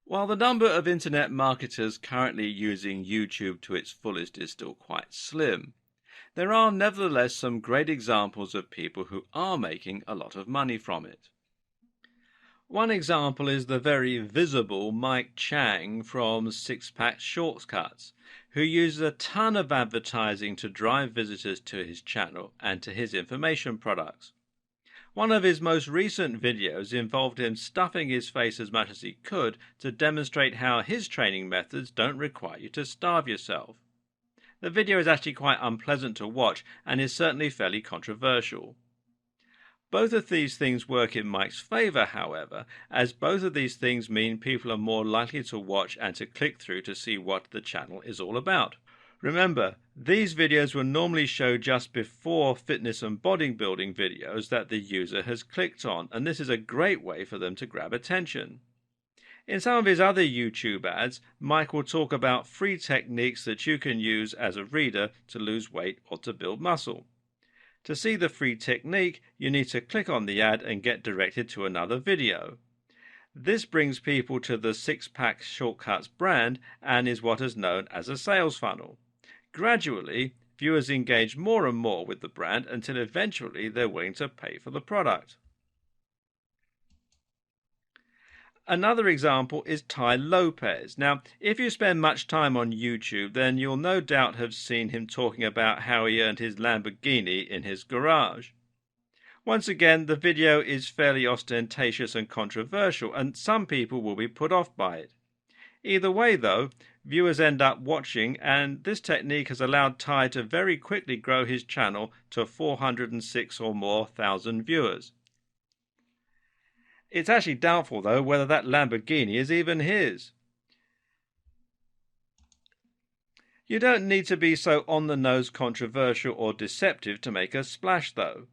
While the number of internet marketers currently using YouTube to its fullest is still quite slim, there are nevertheless some great examples of people who are making a lot of money from it. One example is the very visible Mike Chang from Six Pack Shortcuts, who uses a ton of advertising to drive visitors to his channel and to his information products. One of his most recent videos involved him stuffing his face as much as he could to demonstrate how his training methods don't require you to starve yourself. The video is actually quite unpleasant to watch and is certainly fairly controversial. Both of these things work in Mike's favor, however, as both of these things mean people are more likely to watch and to click through to see what the channel is all about. Remember, these videos will normally show just before fitness and bodybuilding videos that the user has clicked on, and this is a great way for them to grab attention. In some of his other YouTube ads, Mike will talk about free techniques that you can use as a reader to lose weight or to build muscle. To see the free technique, you need to click on the ad and get directed to another video. This brings people to the Six Pack Shortcuts brand and is what is known as a sales funnel. Gradually, viewers engage more and more with the brand until eventually they're willing to pay for the product. Another example is Tai Lopez. Now, if you spend much time on YouTube, then you'll no doubt have seen him talking about how he earned his Lamborghini in his garage. Once again, the video is fairly ostentatious and controversial, and some people will be put off by it. Either way, though, viewers end up watching, and this technique has allowed Tai to very quickly grow his channel to 406 or more thousand viewers. It's actually doubtful, though, whether that Lamborghini is even his. You don't need to be so on-the-nose controversial or deceptive to make a splash, though.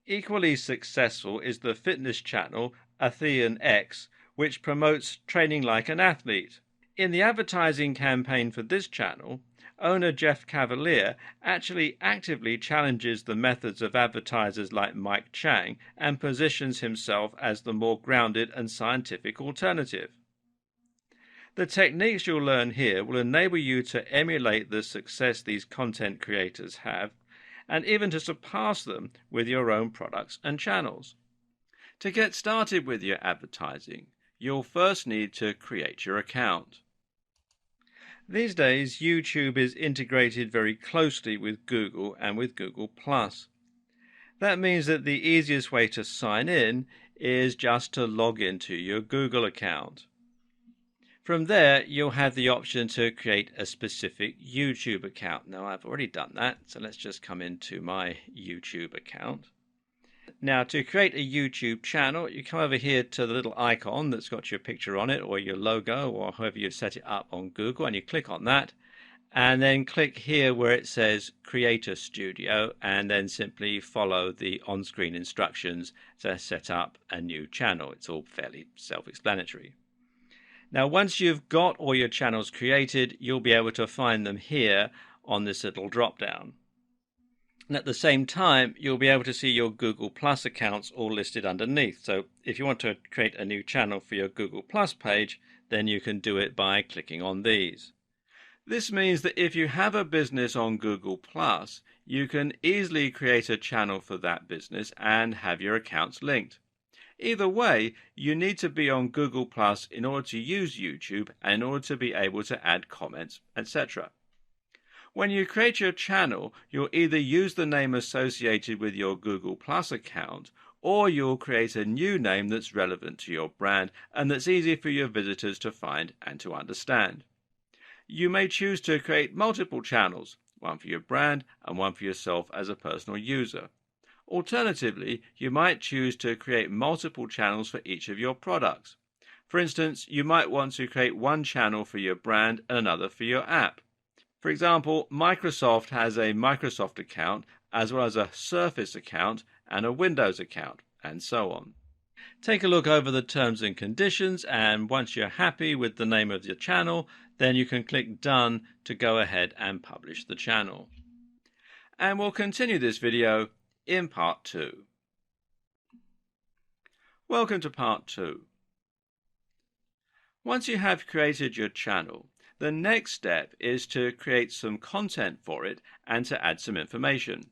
Equally successful is the fitness channel Athlean X, which promotes training like an athlete. In the advertising campaign for this channel, owner Jeff Cavalier actually actively challenges the methods of advertisers like Mike Chang and positions himself as the more grounded and scientific alternative. The techniques you'll learn here will enable you to emulate the success these content creators have, and even to surpass them with your own products and channels. To get started with your advertising, you'll first need to create your account. These days, YouTube is integrated very closely with Google and with Google+. That means that the easiest way to sign in is just to log into your Google account. From there, you'll have the option to create a specific YouTube account. Now, I've already done that, so let's just come into my YouTube account. Now, to create a YouTube channel, you come over here to the little icon that's got your picture on it, or your logo, or however you've set it up on Google, and you click on that, and then click here where it says Creator Studio, and then simply follow the on-screen instructions to set up a new channel. It's all fairly self-explanatory. Now, once you've got all your channels created, you'll be able to find them here on this little drop-down. And at the same time, you'll be able to see your Google Plus accounts all listed underneath. So if you want to create a new channel for your Google Plus page, then you can do it by clicking on these. This means that if you have a business on Google Plus, you can easily create a channel for that business and have your accounts linked. Either way, you need to be on Google Plus in order to use YouTube and in order to be able to add comments, etc. When you create your channel, you'll either use the name associated with your Google Plus account, or you'll create a new name that's relevant to your brand and that's easy for your visitors to find and to understand. You may choose to create multiple channels, one for your brand and one for yourself as a personal user. Alternatively, you might choose to create multiple channels for each of your products. For instance, you might want to create one channel for your brand and another for your app. For example, Microsoft has a Microsoft account as well as a Surface account and a Windows account, and so on. Take a look over the terms and conditions, and once you're happy with the name of your channel, then you can click Done to go ahead and publish the channel. And we'll continue this video in part 2. Welcome to part 2. Once you have created your channel, the next step is to create some content for it and to add some information.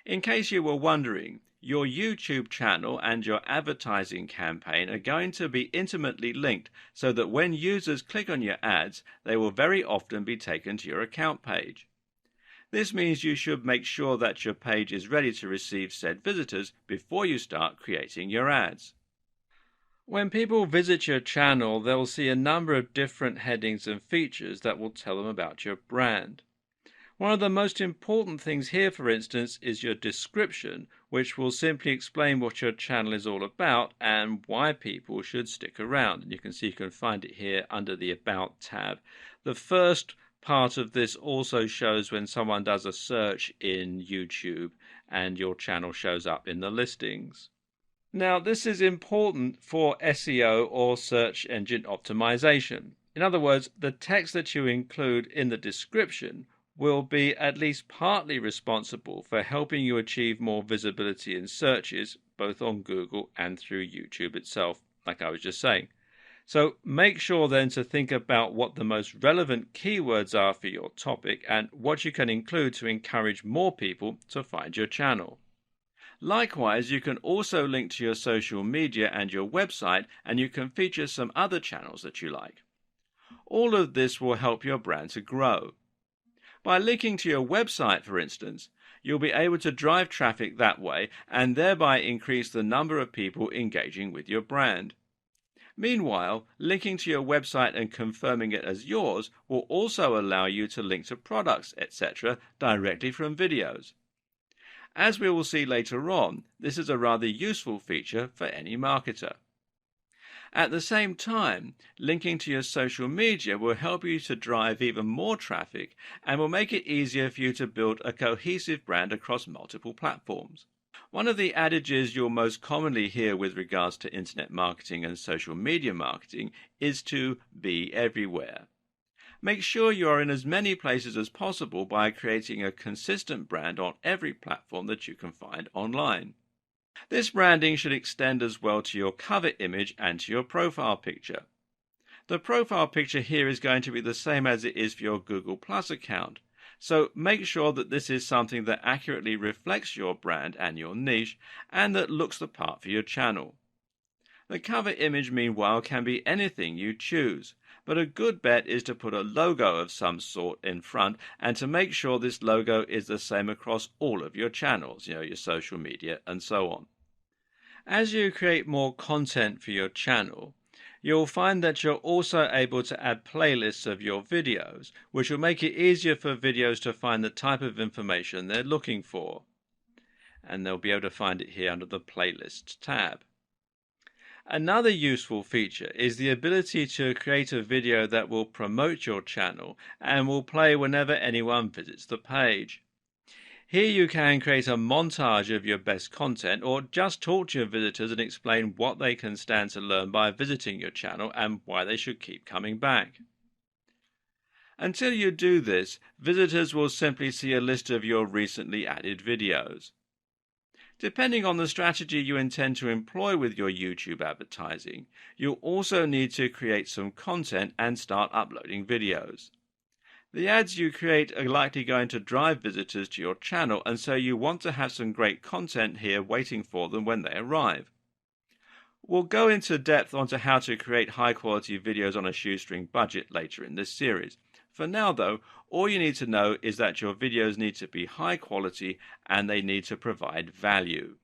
In case you were wondering, your YouTube channel and your advertising campaign are going to be intimately linked so that when users click on your ads, they will very often be taken to your account page. This means you should make sure that your page is ready to receive said visitors before you start creating your ads. When people visit your channel, they'll see a number of different headings and features that will tell them about your brand. One of the most important things here, for instance, is your description, which will simply explain what your channel is all about and why people should stick around. And you can see you can find it here under the About tab. The first part of this also shows when someone does a search in YouTube and your channel shows up in the listings. Now, this is important for SEO or search engine optimization. In other words, the text that you include in the description will be at least partly responsible for helping you achieve more visibility in searches, both on Google and through YouTube itself, like I was just saying. So make sure then to think about what the most relevant keywords are for your topic and what you can include to encourage more people to find your channel. Likewise, you can also link to your social media and your website, and you can feature some other channels that you like. All of this will help your brand to grow. By linking to your website, for instance, you'll be able to drive traffic that way and thereby increase the number of people engaging with your brand. Meanwhile, linking to your website and confirming it as yours will also allow you to link to products, etc., directly from videos. As we will see later on, this is a rather useful feature for any marketer. At the same time, linking to your social media will help you to drive even more traffic and will make it easier for you to build a cohesive brand across multiple platforms. One of the adages you'll most commonly hear with regards to internet marketing and social media marketing is to be everywhere. Make sure you are in as many places as possible by creating a consistent brand on every platform that you can find online. This branding should extend as well to your cover image and to your profile picture. The profile picture here is going to be the same as it is for your Google Plus account, so make sure that this is something that accurately reflects your brand and your niche and that looks the part for your channel. The cover image, meanwhile, can be anything you choose, but a good bet is to put a logo of some sort in front and to make sure this logo is the same across all of your channels, your social media and so on. As you create more content for your channel, you'll find that you're also able to add playlists of your videos, which will make it easier for videos to find the type of information they're looking for. And they'll be able to find it here under the Playlists tab. Another useful feature is the ability to create a video that will promote your channel and will play whenever anyone visits the page. Here you can create a montage of your best content or just talk to your visitors and explain what they can stand to learn by visiting your channel and why they should keep coming back. Until you do this, visitors will simply see a list of your recently added videos. Depending on the strategy you intend to employ with your YouTube advertising, you'll also need to create some content and start uploading videos. The ads you create are likely going to drive visitors to your channel, and so you want to have some great content here waiting for them when they arrive. We'll go into depth onto how to create high-quality videos on a shoestring budget later in this series. For now, though, all you need to know is that your videos need to be high quality and they need to provide value.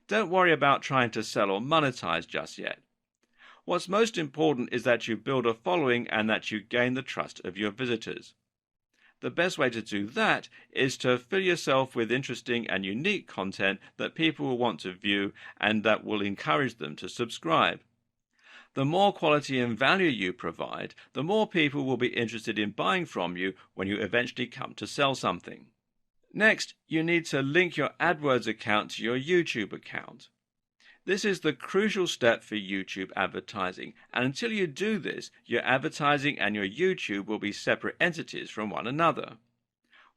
Don't worry about trying to sell or monetize just yet. What's most important is that you build a following and that you gain the trust of your visitors. The best way to do that is to fill yourself with interesting and unique content that people will want to view and that will encourage them to subscribe. The more quality and value you provide, the more people will be interested in buying from you when you eventually come to sell something. Next, you need to link your AdWords account to your YouTube account. This is the crucial step for YouTube advertising, and until you do this, your advertising and your YouTube will be separate entities from one another.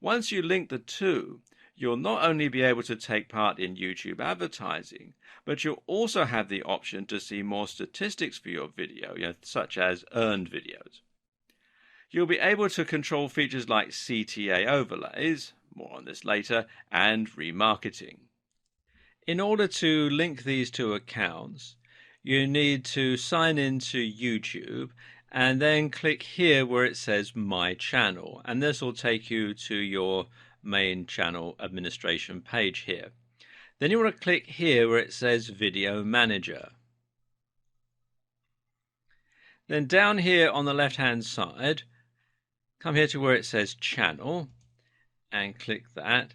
Once you link the two, you'll not only be able to take part in YouTube advertising, but you'll also have the option to see more statistics for your video, such as earned videos. You'll be able to control features like CTA overlays, more on this later, and remarketing. In order to link these two accounts, you need to sign into YouTube and then click here where it says My Channel, and this will take you to your main channel administration page here. Then you want to click here where it says Video Manager. Then down here on the left hand side, come here to where it says Channel and click that,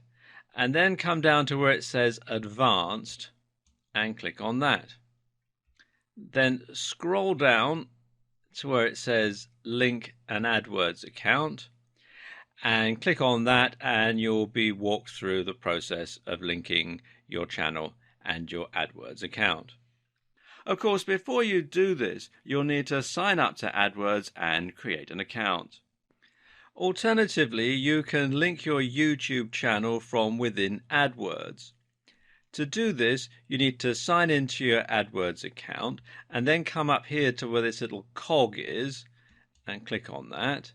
and then come down to where it says Advanced and click on that. Then scroll down to where it says Link an AdWords account and click on that, and you'll be walked through the process of linking your channel and your AdWords account. Of course, before you do this, you'll need to sign up to AdWords and create an account. Alternatively, you can link your YouTube channel from within AdWords. To do this, you need to sign into your AdWords account and then come up here to where this little cog is and click on that,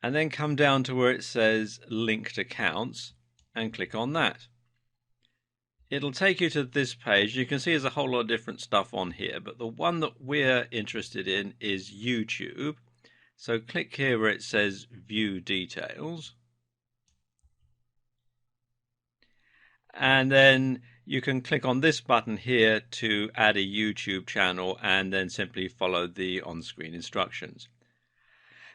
and then come down to where it says Linked Accounts and click on that. It'll take you to this page. You can see there's a whole lot of different stuff on here, but the one that we're interested in is YouTube. So click here where it says View Details. And then you can click on this button here to add a YouTube channel and then simply follow the on-screen instructions.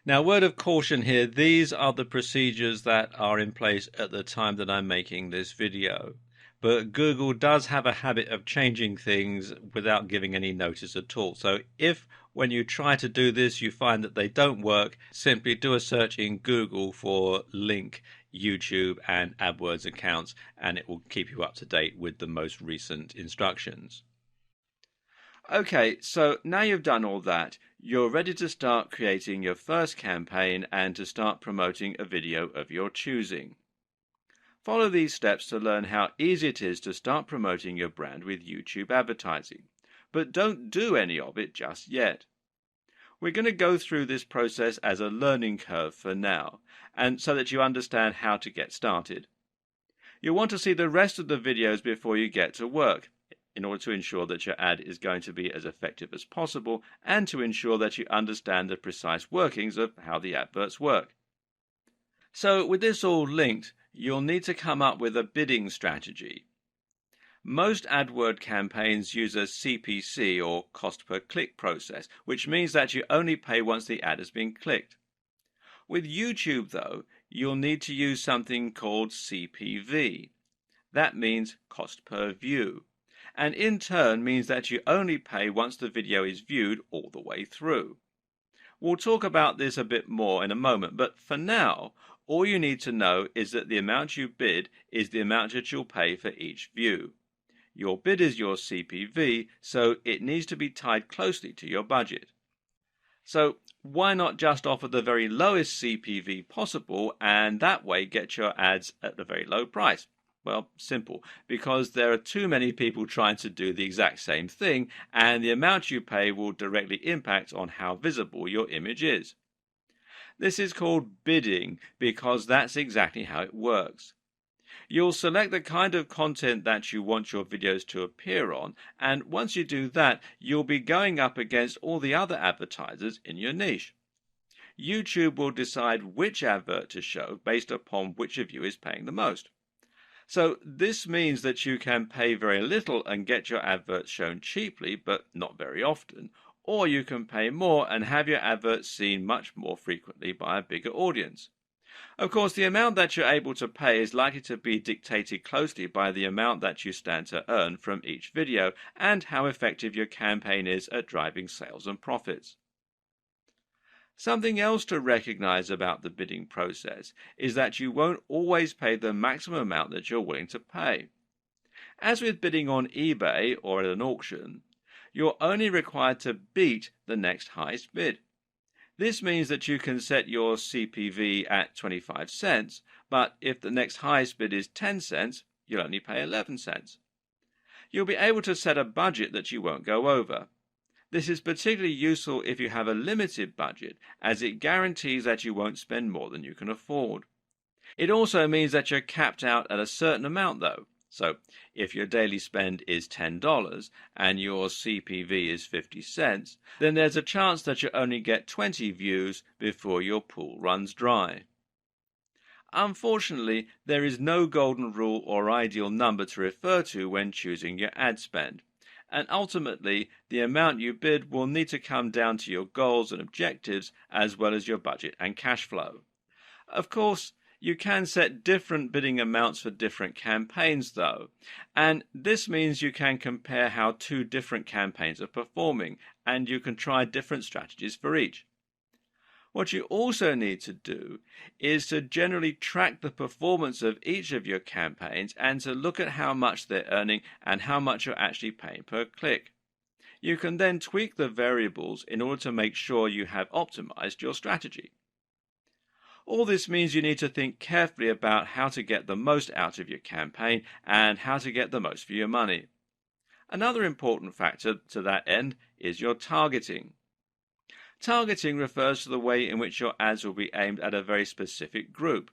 Now, word of caution here, these are the procedures that are in place at the time that I'm making this video. But Google does have a habit of changing things without giving any notice at all. So if when you try to do this you find that they don't work, simply do a search in Google for link YouTube and AdWords accounts, and it will keep you up to date with the most recent instructions. Okay, so now you've done all that, you're ready to start creating your first campaign and to start promoting a video of your choosing. Follow these steps to learn how easy it is to start promoting your brand with YouTube advertising, but don't do any of it just yet. We're going to go through this process as a learning curve for now, and so that you understand how to get started. You'll want to see the rest of the videos before you get to work, in order to ensure that your ad is going to be as effective as possible and to ensure that you understand the precise workings of how the adverts work. So with this all linked, you'll need to come up with a bidding strategy. Most AdWord campaigns use a CPC or cost per click process, which means that you only pay once the ad has been clicked. With YouTube though, you'll need to use something called CPV. That means cost per view, and in turn means that you only pay once the video is viewed all the way through. We'll talk about this a bit more in a moment, but for now, all you need to know is that the amount you bid is the amount that you'll pay for each view. Your bid is your CPV, so it needs to be tied closely to your budget. So why not just offer the very lowest CPV possible and that way get your ads at a very low price? Well, simple, because there are too many people trying to do the exact same thing, and the amount you pay will directly impact on how visible your image is. This is called bidding because that's exactly how it works. You'll select the kind of content that you want your videos to appear on, and once you do that, you'll be going up against all the other advertisers in your niche. YouTube will decide which advert to show based upon which of you is paying the most. So this means that you can pay very little and get your adverts shown cheaply, but not very often, or you can pay more and have your adverts seen much more frequently by a bigger audience. Of course, the amount that you're able to pay is likely to be dictated closely by the amount that you stand to earn from each video and how effective your campaign is at driving sales and profits. Something else to recognize about the bidding process is that you won't always pay the maximum amount that you're willing to pay. As with bidding on eBay or at an auction, you're only required to beat the next highest bid. This means that you can set your CPV at 25 cents, but if the next highest bid is 10 cents, you'll only pay 11 cents. You'll be able to set a budget that you won't go over. This is particularly useful if you have a limited budget, as it guarantees that you won't spend more than you can afford. It also means that you're capped out at a certain amount though. So if your daily spend is $10 and your CPV is 50 cents, then there's a chance that you only get 20 views before your pool runs dry. Unfortunately, there is no golden rule or ideal number to refer to when choosing your ad spend, and ultimately the amount you bid will need to come down to your goals and objectives as well as your budget and cash flow. Of course, you can set different bidding amounts for different campaigns though, and this means you can compare how two different campaigns are performing, and you can try different strategies for each. What you also need to do is to generally track the performance of each of your campaigns and to look at how much they're earning and how much you're actually paying per click. You can then tweak the variables in order to make sure you have optimized your strategy. All this means you need to think carefully about how to get the most out of your campaign and how to get the most for your money. Another important factor to that end is your targeting. Targeting refers to the way in which your ads will be aimed at a very specific group.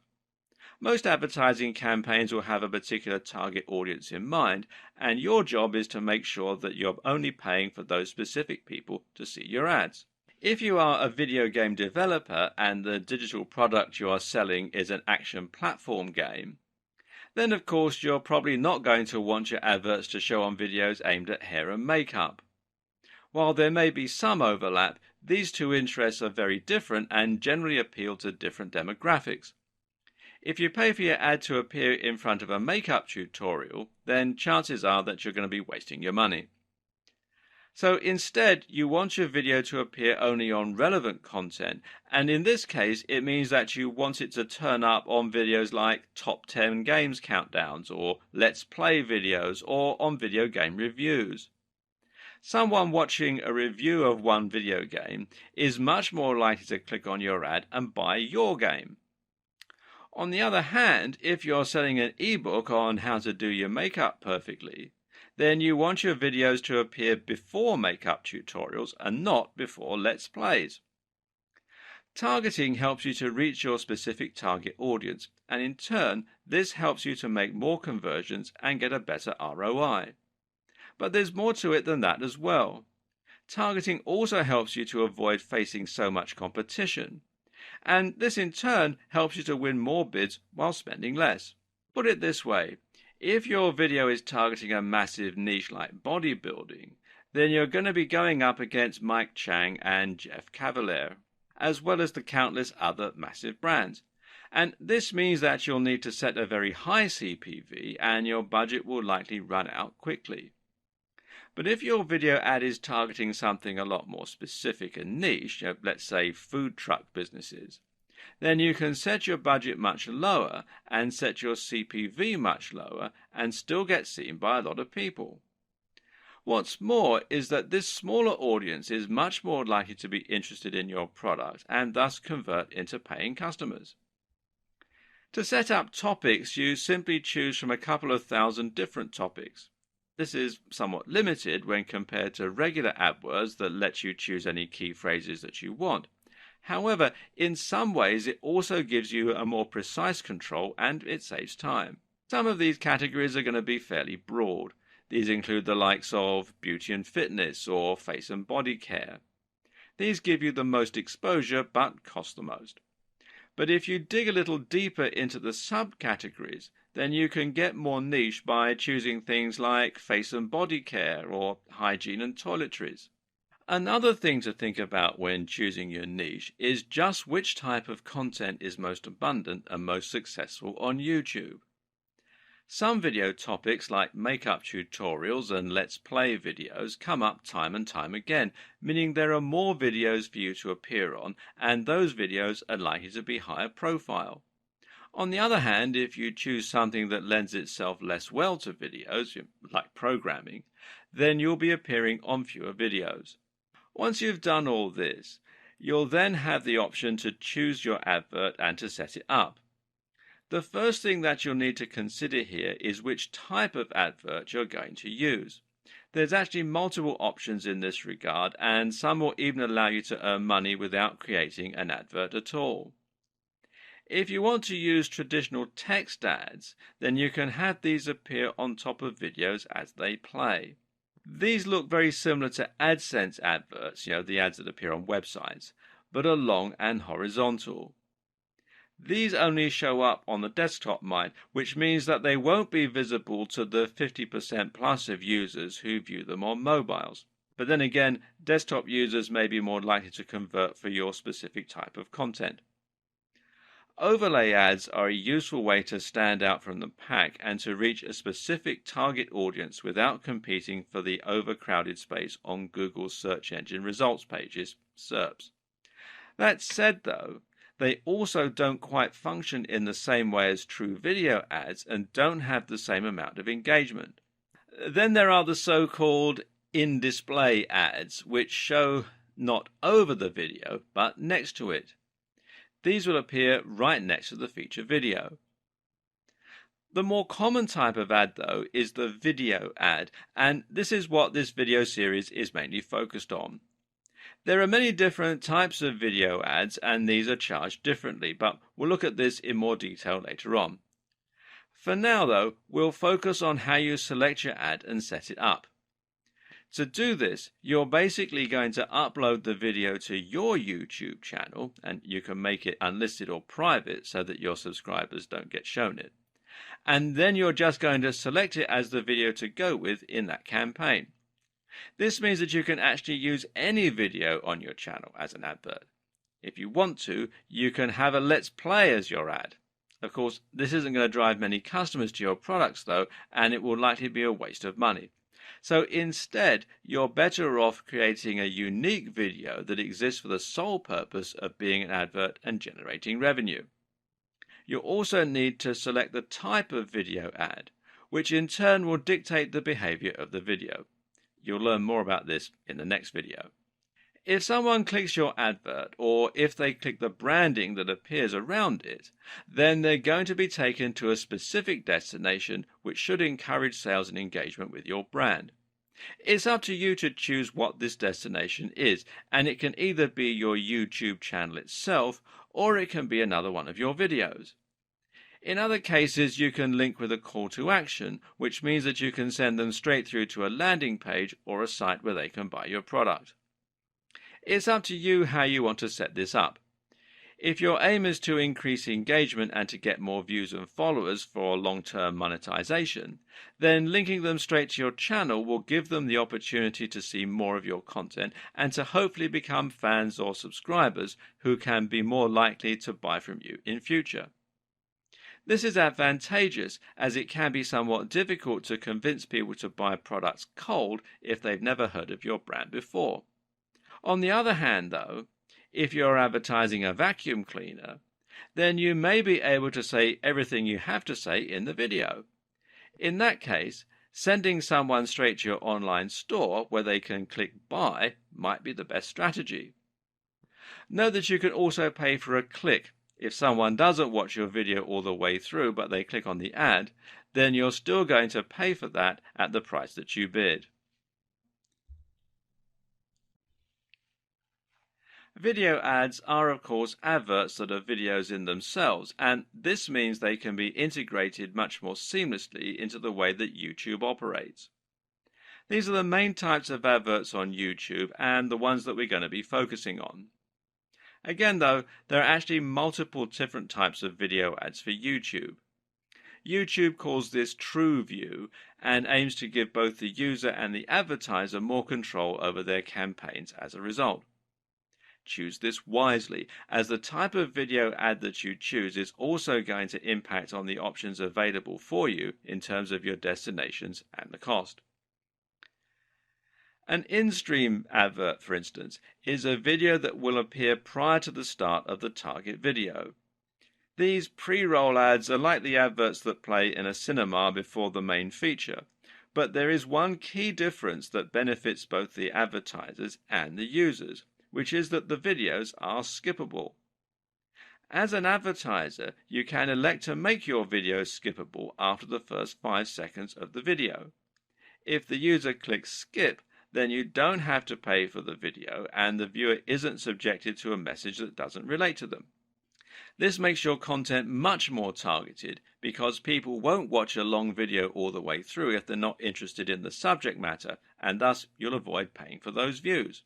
Most advertising campaigns will have a particular target audience in mind, and your job is to make sure that you're only paying for those specific people to see your ads. If you are a video game developer and the digital product you are selling is an action platform game, then of course you're probably not going to want your adverts to show on videos aimed at hair and makeup. While there may be some overlap, these two interests are very different and generally appeal to different demographics. If you pay for your ad to appear in front of a makeup tutorial, then chances are that you're going to be wasting your money. So instead, you want your video to appear only on relevant content, and in this case, it means that you want it to turn up on videos like top 10 games countdowns, or let's play videos, or on video game reviews. Someone watching a review of one video game is much more likely to click on your ad and buy your game. On the other hand, if you're selling an ebook on how to do your makeup perfectly, then you want your videos to appear before makeup tutorials and not before Let's Plays. Targeting helps you to reach your specific target audience, and in turn, this helps you to make more conversions and get a better ROI. But there's more to it than that as well. Targeting also helps you to avoid facing so much competition, and this in turn helps you to win more bids while spending less. Put it this way. If your video is targeting a massive niche like bodybuilding, then you're going to be going up against Mike Chang and Jeff Cavaliere, as well as the countless other massive brands. And this means that you'll need to set a very high CPV and your budget will likely run out quickly. But if your video ad is targeting something a lot more specific and niche, let's say food truck businesses, then you can set your budget much lower and set your CPV much lower and still get seen by a lot of people. What's more is that this smaller audience is much more likely to be interested in your product and thus convert into paying customers. To set up topics, you simply choose from a couple of thousand different topics. This is somewhat limited when compared to regular AdWords that lets you choose any key phrases that you want. However, in some ways it also gives you a more precise control and it saves time. Some of these categories are going to be fairly broad. These include the likes of beauty and fitness or face and body care. These give you the most exposure but cost the most. But if you dig a little deeper into the subcategories, then you can get more niche by choosing things like face and body care or hygiene and toiletries. Another thing to think about when choosing your niche is just which type of content is most abundant and most successful on YouTube. Some video topics like makeup tutorials and let's play videos come up time and time again, meaning there are more videos for you to appear on, and those videos are likely to be higher profile. On the other hand, if you choose something that lends itself less well to videos, like programming, then you'll be appearing on fewer videos. Once you've done all this, You'll then have the option to choose your advert and to set it up. The first thing that you'll need to consider here is which type of advert you're going to use. There's actually multiple options in this regard, and some will even allow you to earn money without creating an advert at all. If you want to use traditional text ads, then you can have these appear on top of videos as they play. These look very similar to AdSense adverts, the ads that appear on websites, but are long and horizontal. These only show up on the desktop mind, which means that they won't be visible to the 50% plus of users who view them on mobiles. But then again, desktop users may be more likely to convert for your specific type of content. Overlay ads are a useful way to stand out from the pack and to reach a specific target audience without competing for the overcrowded space on Google's search engine results pages, SERPs. That said, though, they also don't quite function in the same way as true video ads and don't have the same amount of engagement. Then there are the so-called in-display ads, which show not over the video, but next to it. These will appear right next to the feature video. The more common type of ad, though, is the video ad, and this is what this video series is mainly focused on. There are many different types of video ads, and these are charged differently, but we'll look at this in more detail later on. For now, though, we'll focus on how you select your ad and set it up. To do this, you're basically going to upload the video to your YouTube channel, and you can make it unlisted or private so that your subscribers don't get shown it. And then you're just going to select it as the video to go with in that campaign. This means that you can actually use any video on your channel as an advert. If you want to, you can have a Let's Play as your ad. Of course, this isn't going to drive many customers to your products though, and it will likely be a waste of money. So instead, you're better off creating a unique video that exists for the sole purpose of being an advert and generating revenue. You'll also need to select the type of video ad, which in turn will dictate the behavior of the video. You'll learn more about this in the next video. If someone clicks your advert, or if they click the branding that appears around it, then they're going to be taken to a specific destination which should encourage sales and engagement with your brand. It's up to you to choose what this destination is, and it can either be your YouTube channel itself, or it can be another one of your videos. In other cases, you can link with a call to action, which means that you can send them straight through to a landing page or a site where they can buy your product. It's up to you how you want to set this up. If your aim is to increase engagement and to get more views and followers for long-term monetization, then linking them straight to your channel will give them the opportunity to see more of your content and to hopefully become fans or subscribers who can be more likely to buy from you in future. This is advantageous as it can be somewhat difficult to convince people to buy products cold if they've never heard of your brand before. On the other hand, though, if you're advertising a vacuum cleaner, then you may be able to say everything you have to say in the video. In that case, sending someone straight to your online store where they can click buy might be the best strategy. Note that you can also pay for a click. If someone doesn't watch your video all the way through but they click on the ad, then you're still going to pay for that at the price that you bid. Video ads are, of course, adverts that are videos in themselves, and this means they can be integrated much more seamlessly into the way that YouTube operates. These are the main types of adverts on YouTube and the ones that we're going to be focusing on. Again, though, there are actually multiple different types of video ads for YouTube. YouTube calls this True View and aims to give both the user and the advertiser more control over their campaigns as a result. Choose this wisely, as the type of video ad that you choose is also going to impact on the options available for you in terms of your destinations and the cost. An in-stream advert, for instance, is a video that will appear prior to the start of the target video. These pre-roll ads are like the adverts that play in a cinema before the main feature, but there is one key difference that benefits both the advertisers and the users, which is that the videos are skippable. As an advertiser, you can elect to make your videos skippable after the first 5 seconds of the video. If the user clicks skip, then you don't have to pay for the video and the viewer isn't subjected to a message that doesn't relate to them. This makes your content much more targeted because people won't watch a long video all the way through if they're not interested in the subject matter, and thus you'll avoid paying for those views.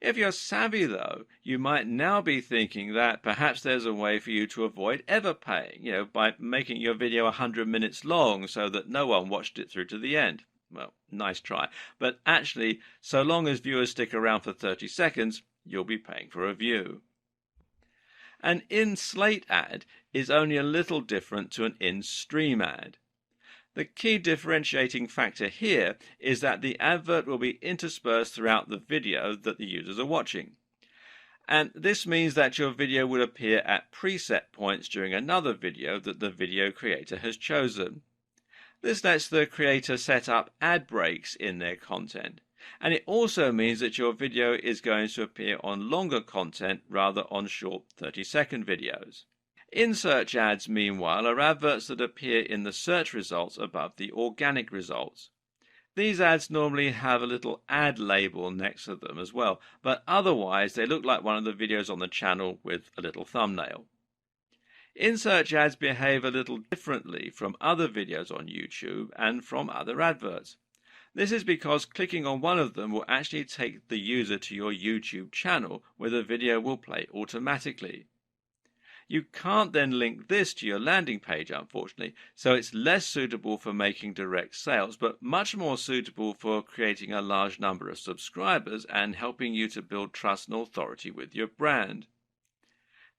If you're savvy though, you might now be thinking that perhaps there's a way for you to avoid ever paying, by making your video 100 minutes long so that no one watched it through to the end. Well, nice try. But actually, so long as viewers stick around for 30 seconds, you'll be paying for a view. An in-slate ad is only a little different to an in-stream ad. The key differentiating factor here is that the advert will be interspersed throughout the video that the users are watching. And this means that your video will appear at preset points during another video that the video creator has chosen. This lets the creator set up ad breaks in their content. And it also means that your video is going to appear on longer content rather on short 30-second videos. In-search ads, meanwhile, are adverts that appear in the search results above the organic results. These ads normally have a little ad label next to them as well, but otherwise they look like one of the videos on the channel with a little thumbnail. In-search ads behave a little differently from other videos on YouTube and from other adverts. This is because clicking on one of them will actually take the user to your YouTube channel where the video will play automatically. You can't then link this to your landing page, unfortunately, so it's less suitable for making direct sales, but much more suitable for creating a large number of subscribers and helping you to build trust and authority with your brand.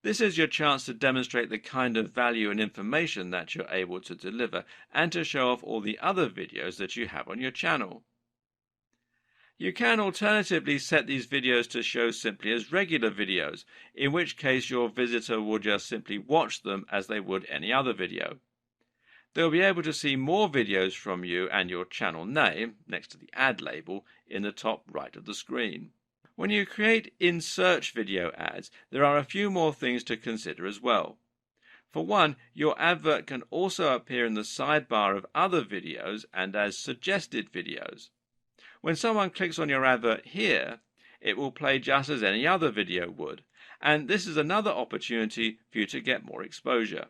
This is your chance to demonstrate the kind of value and information that you're able to deliver and to show off all the other videos that you have on your channel. You can alternatively set these videos to show simply as regular videos, in which case your visitor will just simply watch them as they would any other video. They'll be able to see more videos from you and your channel name, next to the ad label, in the top right of the screen. When you create in-search video ads, there are a few more things to consider as well. For one, your advert can also appear in the sidebar of other videos and as suggested videos. When someone clicks on your advert here, it will play just as any other video would, and this is another opportunity for you to get more exposure.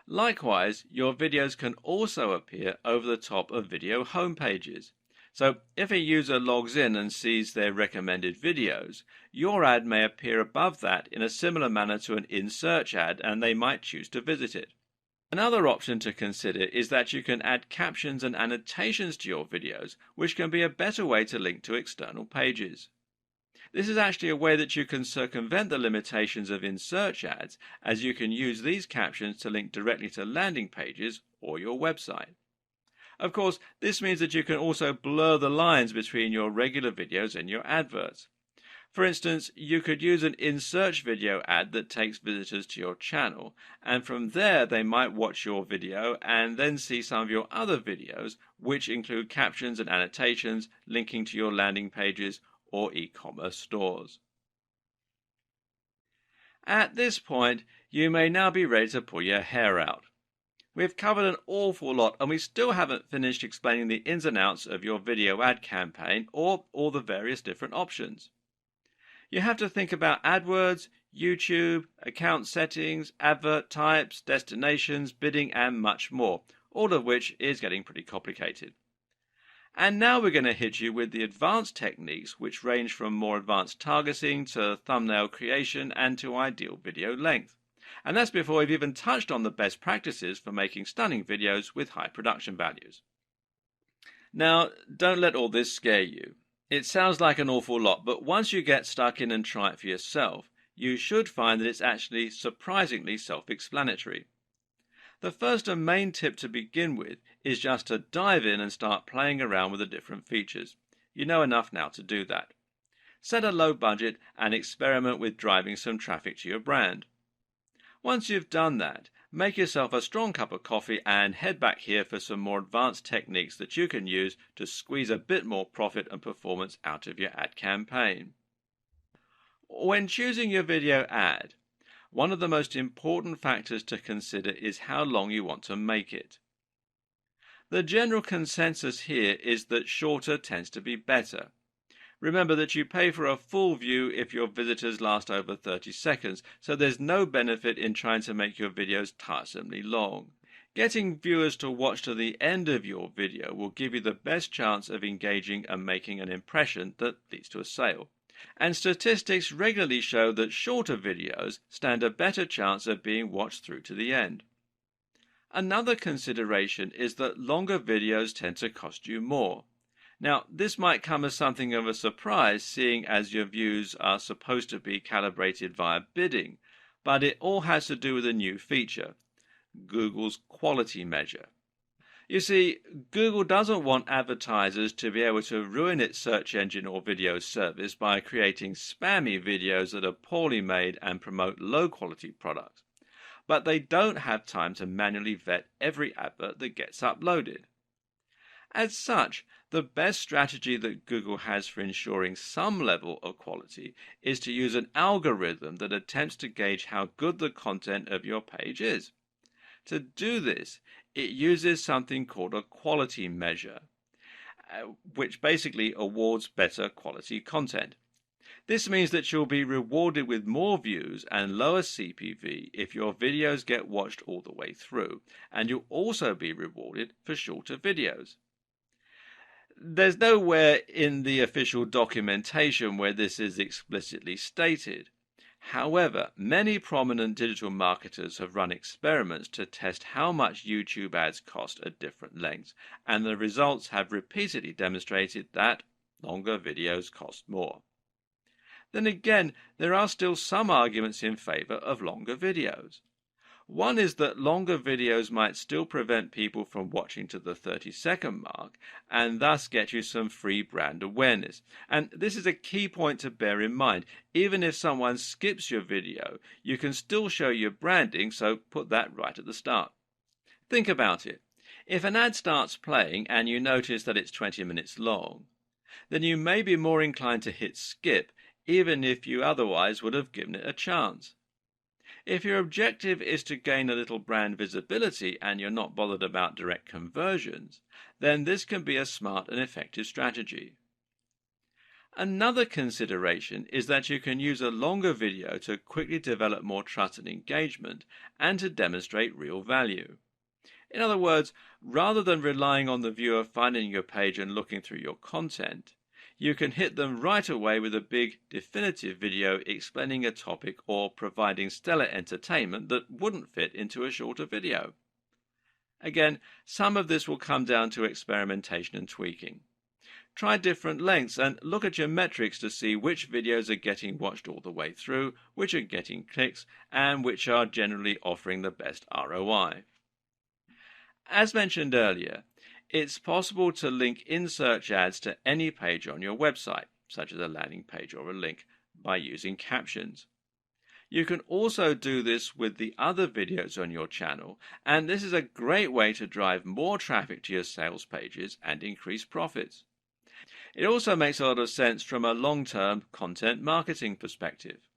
Likewise, your videos can also appear over the top of video homepages. So if a user logs in and sees their recommended videos, your ad may appear above that in a similar manner to an in-search ad, and they might choose to visit it. Another option to consider is that you can add captions and annotations to your videos, which can be a better way to link to external pages. This is actually a way that you can circumvent the limitations of in-search ads, as you can use these captions to link directly to landing pages or your website. Of course, this means that you can also blur the lines between your regular videos and your adverts. For instance, you could use an in-search video ad that takes visitors to your channel, and from there they might watch your video and then see some of your other videos, which include captions and annotations linking to your landing pages or e-commerce stores. At this point, you may now be ready to pull your hair out. We've covered an awful lot, and we still haven't finished explaining the ins and outs of your video ad campaign or all the various different options. You have to think about AdWords, YouTube, account settings, advert types, destinations, bidding, and much more, all of which is getting pretty complicated. And now we're going to hit you with the advanced techniques, which range from more advanced targeting to thumbnail creation and to ideal video length. And that's before we've even touched on the best practices for making stunning videos with high production values. Now, don't let all this scare you. It sounds like an awful lot, but once you get stuck in and try it for yourself, you should find that it's actually surprisingly self-explanatory. The first and main tip to begin with is just to dive in and start playing around with the different features. You know enough now to do that. Set a low budget and experiment with driving some traffic to your brand. Once you've done that, make yourself a strong cup of coffee and head back here for some more advanced techniques that you can use to squeeze a bit more profit and performance out of your ad campaign. When choosing your video ad, one of the most important factors to consider is how long you want to make it. The general consensus here is that shorter tends to be better. Remember that you pay for a full view if your visitors last over 30 seconds, so there's no benefit in trying to make your videos tiresomely long. Getting viewers to watch to the end of your video will give you the best chance of engaging and making an impression that leads to a sale. And statistics regularly show that shorter videos stand a better chance of being watched through to the end. Another consideration is that longer videos tend to cost you more. Now, this might come as something of a surprise, seeing as your views are supposed to be calibrated via bidding, but it all has to do with a new feature, Google's quality measure. You see, Google doesn't want advertisers to be able to ruin its search engine or video service by creating spammy videos that are poorly made and promote low-quality products. But they don't have time to manually vet every advert that gets uploaded. As such, the best strategy that Google has for ensuring some level of quality is to use an algorithm that attempts to gauge how good the content of your page is. To do this, it uses something called a quality measure, which basically awards better quality content. This means that you'll be rewarded with more views and lower CPV if your videos get watched all the way through, and you'll also be rewarded for shorter videos. There's nowhere in the official documentation where this is explicitly stated. However, many prominent digital marketers have run experiments to test how much YouTube ads cost at different lengths, and the results have repeatedly demonstrated that longer videos cost more. Then again, there are still some arguments in favor of longer videos. One is that longer videos might still prevent people from watching to the 30-second mark and thus get you some free brand awareness. And this is a key point to bear in mind. Even if someone skips your video, you can still show your branding, so put that right at the start. Think about it. If an ad starts playing and you notice that it's 20 minutes long, then you may be more inclined to hit skip, even if you otherwise would have given it a chance. If your objective is to gain a little brand visibility and you're not bothered about direct conversions, then this can be a smart and effective strategy. Another consideration is that you can use a longer video to quickly develop more trust and engagement and to demonstrate real value. In other words, rather than relying on the viewer finding your page and looking through your content, you can hit them right away with a big, definitive video explaining a topic or providing stellar entertainment that wouldn't fit into a shorter video. Again, some of this will come down to experimentation and tweaking. Try different lengths and look at your metrics to see which videos are getting watched all the way through, which are getting clicks, and which are generally offering the best ROI. As mentioned earlier, it's possible to link in-search ads to any page on your website, such as a landing page or a link, by using captions. You can also do this with the other videos on your channel, and this is a great way to drive more traffic to your sales pages and increase profits. It also makes a lot of sense from a long-term content marketing perspective.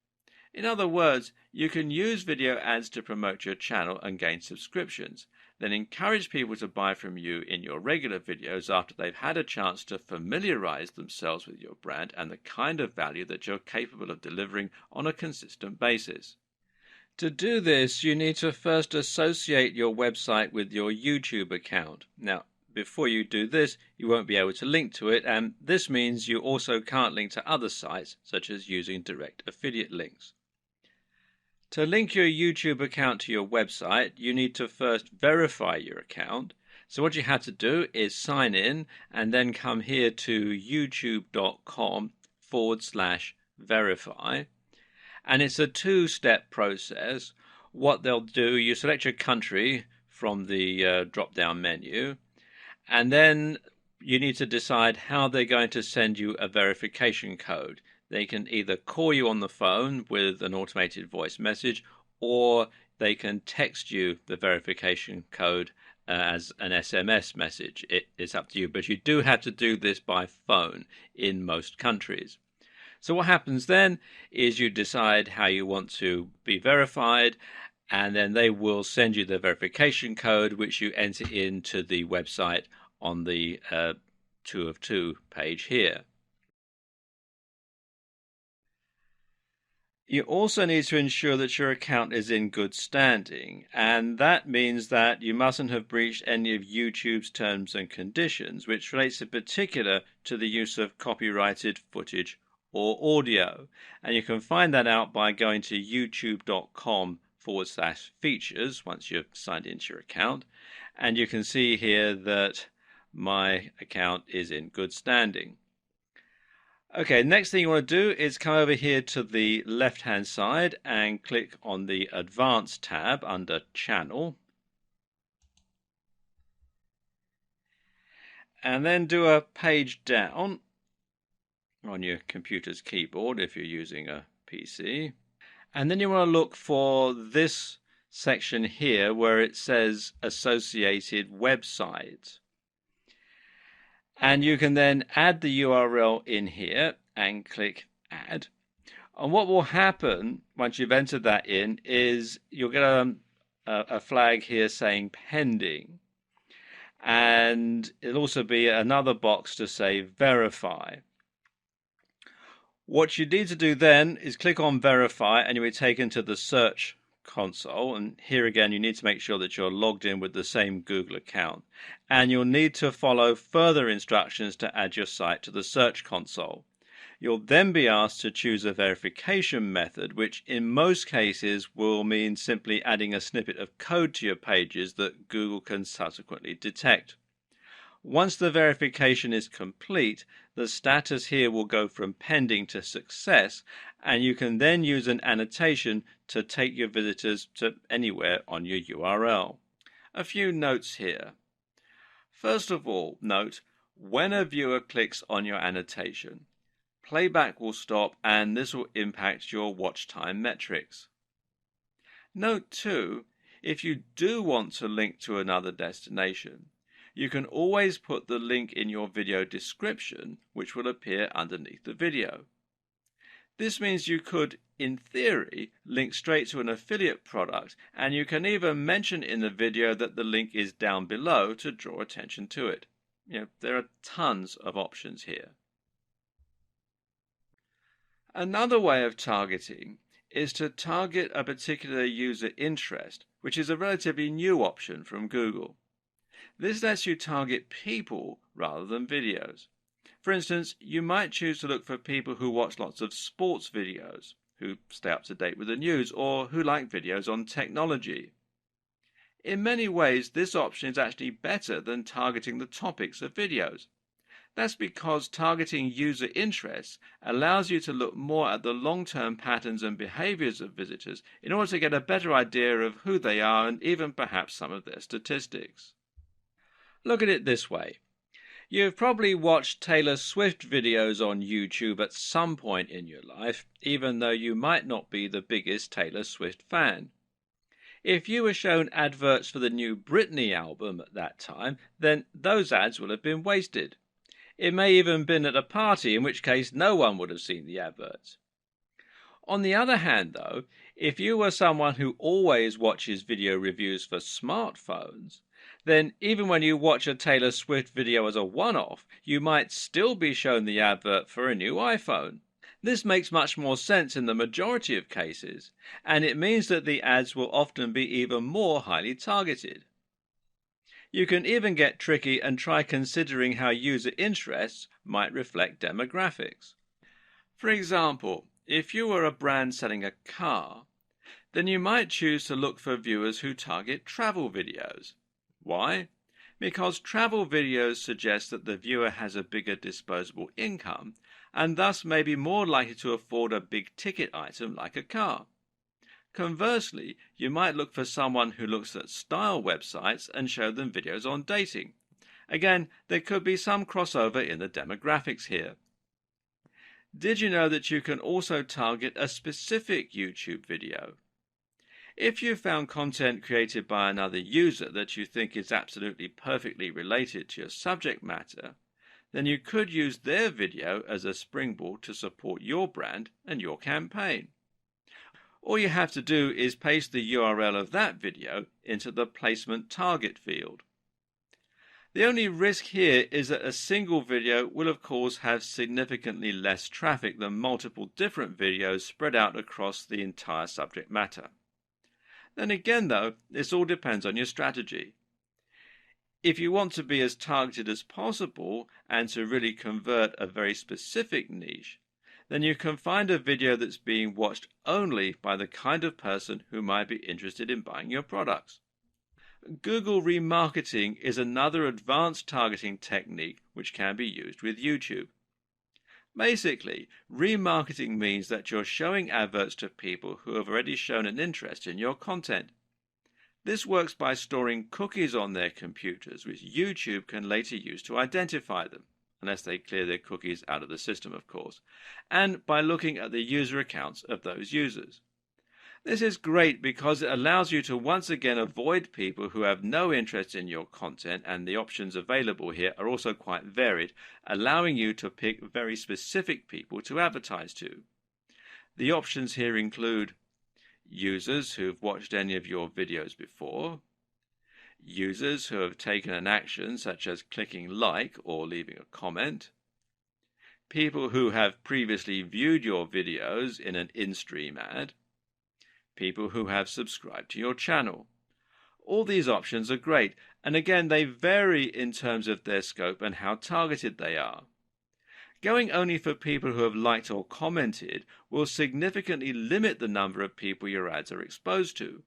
In other words, you can use video ads to promote your channel and gain subscriptions, then encourage people to buy from you in your regular videos after they've had a chance to familiarize themselves with your brand and the kind of value that you're capable of delivering on a consistent basis. To do this, you need to first associate your website with your YouTube account. Now, before you do this, you won't be able to link to it, and this means you also can't link to other sites, such as using direct affiliate links. To link your YouTube account to your website, you need to first verify your account. So what you have to do is sign in and then come here to youtube.com/verify. And it's a two-step process. What they'll do, you select your country from the drop-down menu, and then you need to decide how they're going to send you a verification code. They can either call you on the phone with an automated voice message, or they can text you the verification code as an SMS message. It's up to you, but you do have to do this by phone in most countries. So what happens then is you decide how you want to be verified, and then they will send you the verification code, which you enter into the website on the 2 of 2 page here. You also need to ensure that your account is in good standing, and that means that you mustn't have breached any of YouTube's terms and conditions, which relates in particular to the use of copyrighted footage or audio. And you can find that out by going to youtube.com/features once you've signed into your account. And you can see here that my account is in good standing. Okay, next thing you want to do is come over here to the left-hand side and click on the Advanced tab under Channel. And then do a page down on your computer's keyboard if you're using a PC. And then you want to look for this section here where it says Associated Website. And you can then add the URL in here and click Add. And what will happen once you've entered that in is you'll get a flag here saying Pending. And it'll also be another box to say Verify. What you need to do then is click on Verify and you'll be taken to the search console, and here again you need to make sure that you're logged in with the same Google account, and you'll need to follow further instructions to add your site to the search console. You'll then be asked to choose a verification method, which in most cases will mean simply adding a snippet of code to your pages that Google can subsequently detect. Once the verification is complete, the status here will go from pending to success, and you can then use an annotation to take your visitors to anywhere on your URL. A few notes here. First of all, note, when a viewer clicks on your annotation, playback will stop and this will impact your watch time metrics. Note too, if you do want to link to another destination, you can always put the link in your video description, which will appear underneath the video. This means you could, in theory, link straight to an affiliate product, and you can even mention in the video that the link is down below to draw attention to it. There are tons of options here. Another way of targeting is to target a particular user interest, which is a relatively new option from Google. This lets you target people rather than videos. For instance, you might choose to look for people who watch lots of sports videos, who stay up to date with the news, or who like videos on technology. In many ways, this option is actually better than targeting the topics of videos. That's because targeting user interests allows you to look more at the long-term patterns and behaviors of visitors in order to get a better idea of who they are and even perhaps some of their statistics. Look at it this way. You've probably watched Taylor Swift videos on YouTube at some point in your life, even though you might not be the biggest Taylor Swift fan. If you were shown adverts for the new Britney album at that time, then those ads will have been wasted. It may even have been at a party, in which case no one would have seen the adverts. On the other hand, though, if you were someone who always watches video reviews for smartphones, then even when you watch a Taylor Swift video as a one-off, you might still be shown the advert for a new iPhone. This makes much more sense in the majority of cases, and it means that the ads will often be even more highly targeted. You can even get tricky and try considering how user interests might reflect demographics. For example, if you were a brand selling a car, then you might choose to look for viewers who target travel videos. Why? Because travel videos suggest that the viewer has a bigger disposable income and thus may be more likely to afford a big ticket item like a car. Conversely, you might look for someone who looks at style websites and show them videos on dating. Again, there could be some crossover in the demographics here. Did you know that you can also target a specific YouTube video? If you found content created by another user that you think is absolutely perfectly related to your subject matter, then you could use their video as a springboard to support your brand and your campaign. All you have to do is paste the URL of that video into the placement target field. The only risk here is that a single video will of course have significantly less traffic than multiple different videos spread out across the entire subject matter. Then again though, this all depends on your strategy. If you want to be as targeted as possible and to really convert a very specific niche, then you can find a video that's being watched only by the kind of person who might be interested in buying your products. Google remarketing is another advanced targeting technique which can be used with YouTube. Basically, remarketing means that you're showing adverts to people who have already shown an interest in your content. This works by storing cookies on their computers, which YouTube can later use to identify them, unless they clear their cookies out of the system, of course, and by looking at the user accounts of those users. This is great because it allows you to once again avoid people who have no interest in your content, and the options available here are also quite varied, allowing you to pick very specific people to advertise to. The options here include users who've watched any of your videos before, users who have taken an action such as clicking like or leaving a comment, people who have previously viewed your videos in an in-stream ad, people who have subscribed to your channel. All these options are great, and again they vary in terms of their scope and how targeted they are. Going only for people who have liked or commented will significantly limit the number of people your ads are exposed to.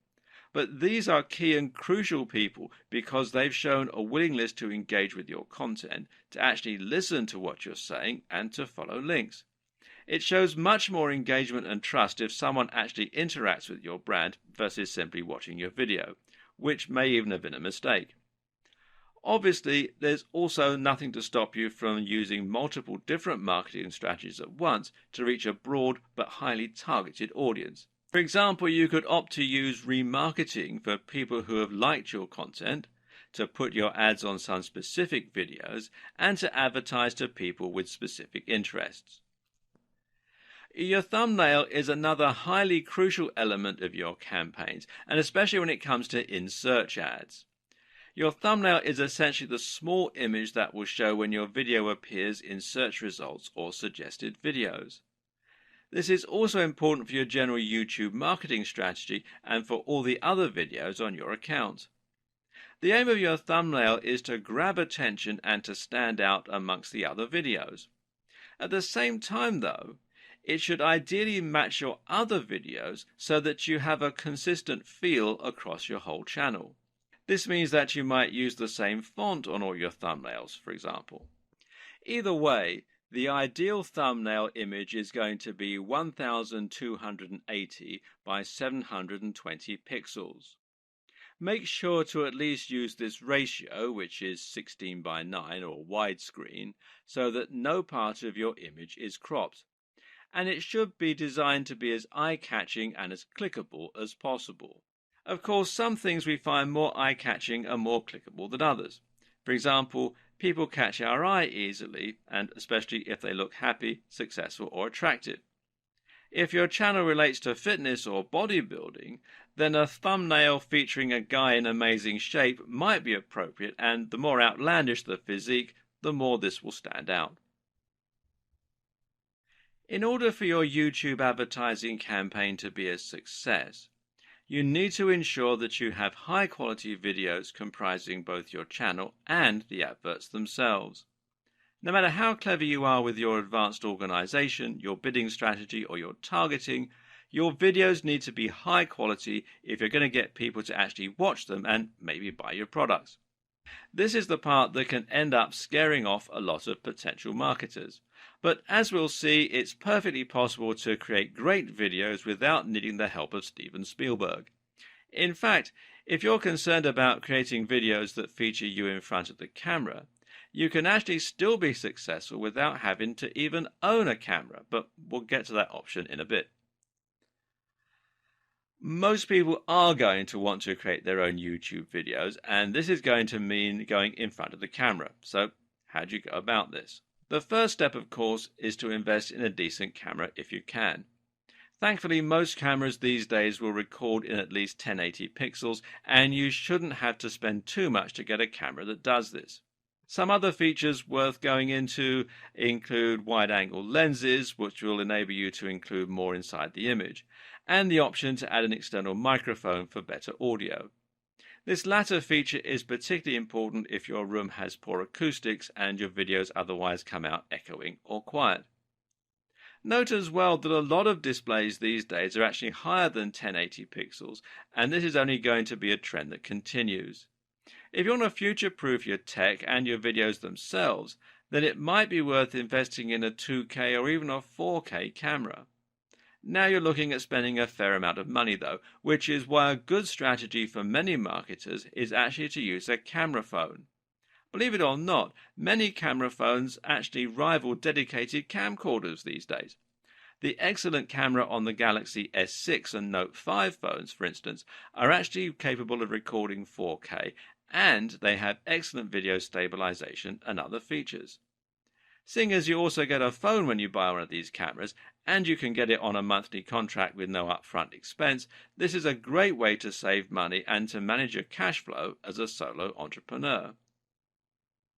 But these are key and crucial people because they've shown a willingness to engage with your content, to actually listen to what you're saying, and to follow links. It shows much more engagement and trust if someone actually interacts with your brand versus simply watching your video, which may even have been a mistake. Obviously, there's also nothing to stop you from using multiple different marketing strategies at once to reach a broad but highly targeted audience. For example, you could opt to use remarketing for people who have liked your content, to put your ads on some specific videos, and to advertise to people with specific interests. Your thumbnail is another highly crucial element of your campaigns, and especially when it comes to in-search ads. Your thumbnail is essentially the small image that will show when your video appears in search results or suggested videos. This is also important for your general YouTube marketing strategy and for all the other videos on your account. The aim of your thumbnail is to grab attention and to stand out amongst the other videos. At the same time, though, it should ideally match your other videos so that you have a consistent feel across your whole channel. This means that you might use the same font on all your thumbnails, for example. Either way, the ideal thumbnail image is going to be 1280 by 720 pixels. Make sure to at least use this ratio, which is 16 by 9 or widescreen, so that no part of your image is cropped. And it should be designed to be as eye-catching and as clickable as possible. Of course, some things we find more eye-catching are more clickable than others. For example, people catch our eye easily, and especially if they look happy, successful, or attractive. If your channel relates to fitness or bodybuilding, then a thumbnail featuring a guy in amazing shape might be appropriate, and the more outlandish the physique, the more this will stand out. In order for your YouTube advertising campaign to be a success, you need to ensure that you have high-quality videos comprising both your channel and the adverts themselves. No matter how clever you are with your advanced organization, your bidding strategy, or your targeting, your videos need to be high quality if you're going to get people to actually watch them and maybe buy your products. This is the part that can end up scaring off a lot of potential marketers. But as we'll see, it's perfectly possible to create great videos without needing the help of Steven Spielberg. In fact, if you're concerned about creating videos that feature you in front of the camera, you can actually still be successful without having to even own a camera, but we'll get to that option in a bit. Most people are going to want to create their own YouTube videos, and this is going to mean going in front of the camera. So How do you go about this? The first step, of course, is to invest in a decent camera if you can. Thankfully, most cameras these days will record in at least 1080 pixels, and you shouldn't have to spend too much to get a camera that does this. Some other features worth going into include wide-angle lenses, which will enable you to include more inside the image, and the option to add an external microphone for better audio. This latter feature is particularly important if your room has poor acoustics and your videos otherwise come out echoing or quiet. Note as well that a lot of displays these days are actually higher than 1080 pixels, and this is only going to be a trend that continues. If you want to future-proof your tech and your videos themselves, then it might be worth investing in a 2K or even a 4K camera. Now you're looking at spending a fair amount of money though, which is why a good strategy for many marketers is actually to use a camera phone. Believe it or not, many camera phones actually rival dedicated camcorders these days. The excellent camera on the Galaxy S6 and Note 5 phones, for instance, are actually capable of recording 4K, and they have excellent video stabilization and other features. Seeing as you also get a phone when you buy one of these cameras, and you can get it on a monthly contract with no upfront expense, this is a great way to save money and to manage your cash flow as a solo entrepreneur.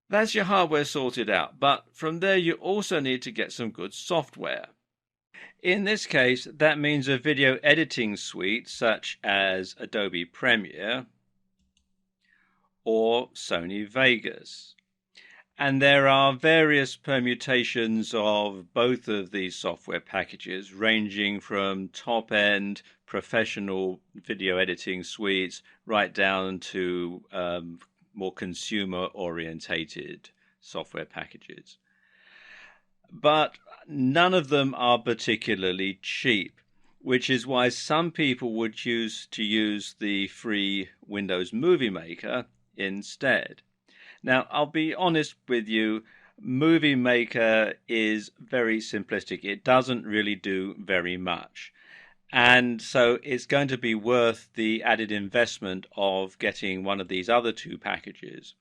That's your hardware sorted out, but from there you also need to get some good software. In this case, that means a video editing suite such as Adobe Premiere or Sony Vegas. And there are various permutations of both of these software packages, ranging from top-end professional video editing suites right down to more consumer-orientated software packages. But none of them are particularly cheap, which is why some people would choose to use the free Windows Movie Maker instead. Now, I'll be honest with you, Movie Maker is very simplistic. It doesn't really do very much. And so it's going to be worth the added investment of getting one of these other two packages.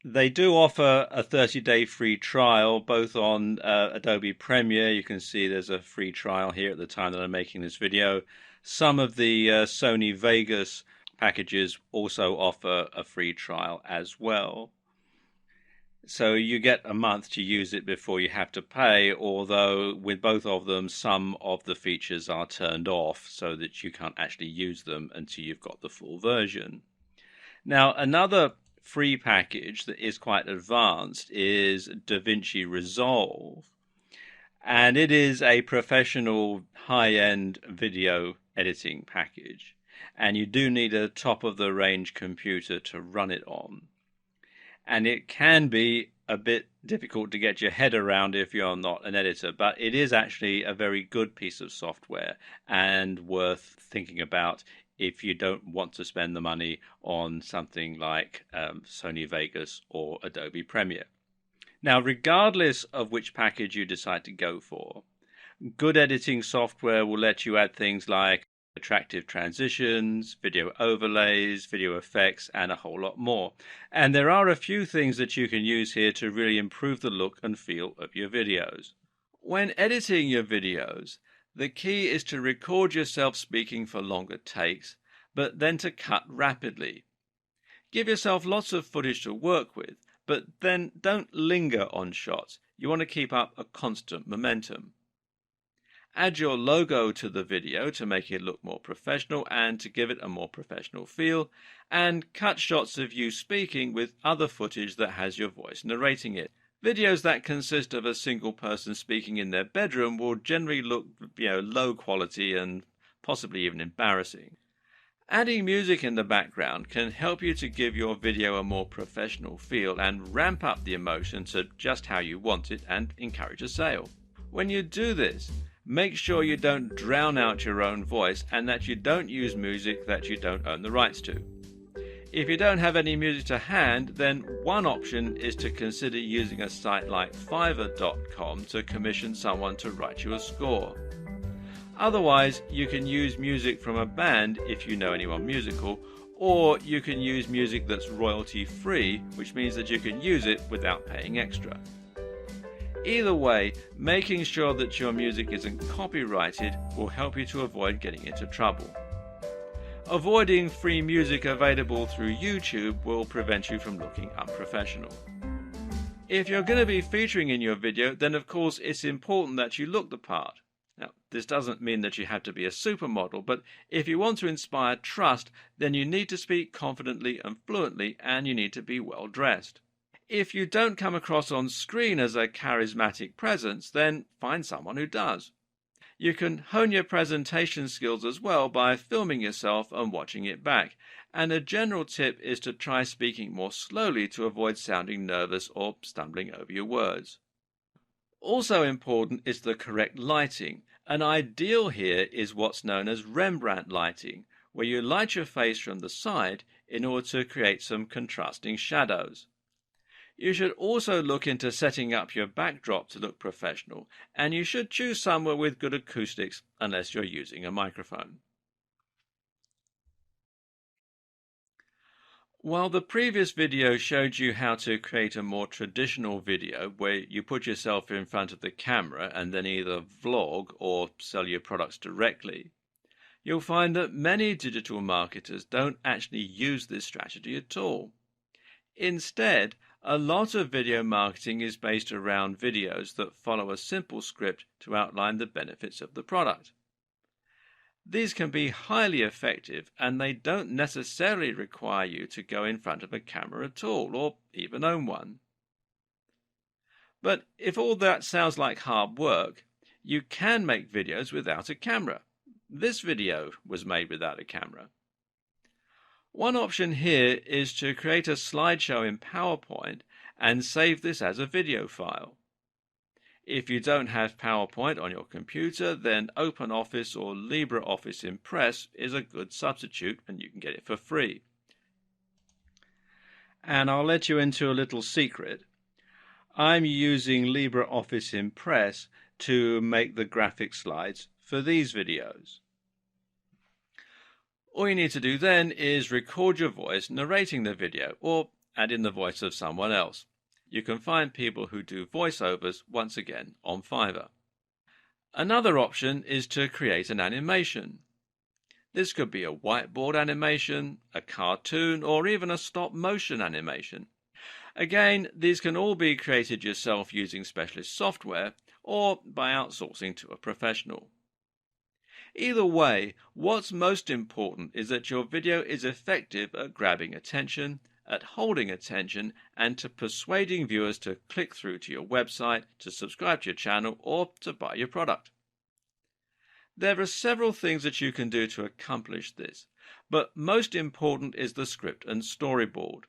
They do offer a 30-day free trial, both on Adobe Premiere. You can see there's a free trial here at the time that I'm making this video. Some of the Sony Vegas packages also offer a free trial as well. So you get a month to use it before you have to pay, although with both of them, some of the features are turned off so that you can't actually use them until you've got the full version. Now, another free package that is quite advanced is DaVinci Resolve, and it is a professional high-end video editing package, and you do need a top-of-the-range computer to run it on. And it can be a bit difficult to get your head around if you're not an editor, but it is actually a very good piece of software and worth thinking about if you don't want to spend the money on something like Sony Vegas or Adobe Premiere. Now, regardless of which package you decide to go for, good editing software will let you add things like attractive transitions, video overlays, video effects, and a whole lot more. And there are a few things that you can use here to really improve the look and feel of your videos. When editing your videos, the key is to record yourself speaking for longer takes, but then to cut rapidly. Give yourself lots of footage to work with, but then don't linger on shots. You want to keep up a constant momentum. Add your logo to the video to make it look more professional and to give it a more professional feel, and cut shots of you speaking with other footage that has your voice narrating it. Videos that consist of a single person speaking in their bedroom will generally look, low quality and possibly even embarrassing. Adding music in the background can help you to give your video a more professional feel and ramp up the emotion to just how you want it and encourage a sale. When you do this, make sure you don't drown out your own voice and that you don't use music that you don't own the rights to. If you don't have any music to hand, then one option is to consider using a site like Fiverr.com to commission someone to write you a score. Otherwise, you can use music from a band if you know anyone musical, or you can use music that's royalty free, which means that you can use it without paying extra. Either way, making sure that your music isn't copyrighted will help you to avoid getting into trouble. Avoiding free music available through YouTube will prevent you from looking unprofessional. If you're going to be featuring in your video, then of course it's important that you look the part. Now, this doesn't mean that you have to be a supermodel, but if you want to inspire trust, then you need to speak confidently and fluently, and you need to be well dressed. If you don't come across on screen as a charismatic presence, then find someone who does. You can hone your presentation skills as well by filming yourself and watching it back. And a general tip is to try speaking more slowly to avoid sounding nervous or stumbling over your words. Also important is the correct lighting. An ideal here is what's known as Rembrandt lighting, where you light your face from the side in order to create some contrasting shadows. You should also look into setting up your backdrop to look professional, and you should choose somewhere with good acoustics unless you're using a microphone. While the previous video showed you how to create a more traditional video where you put yourself in front of the camera and then either vlog or sell your products directly, you'll find that many digital marketers don't actually use this strategy at all. Instead, a lot of video marketing is based around videos that follow a simple script to outline the benefits of the product. These can be highly effective, and they don't necessarily require you to go in front of a camera at all, or even own one. But if all that sounds like hard work, you can make videos without a camera. This video was made without a camera. One option here is to create a slideshow in PowerPoint and save this as a video file. If you don't have PowerPoint on your computer, then OpenOffice or LibreOffice Impress is a good substitute, and you can get it for free. And I'll let you into a little secret. I'm using LibreOffice Impress to make the graphic slides for these videos. All you need to do then is record your voice narrating the video, or add in the voice of someone else. You can find people who do voiceovers once again on Fiverr. Another option is to create an animation. This could be a whiteboard animation, a cartoon, or even a stop-motion animation. Again, these can all be created yourself using specialist software or by outsourcing to a professional. Either way, what's most important is that your video is effective at grabbing attention, at holding attention, and to persuading viewers to click through to your website, to subscribe to your channel, or to buy your product. There are several things that you can do to accomplish this, but most important is the script and storyboard.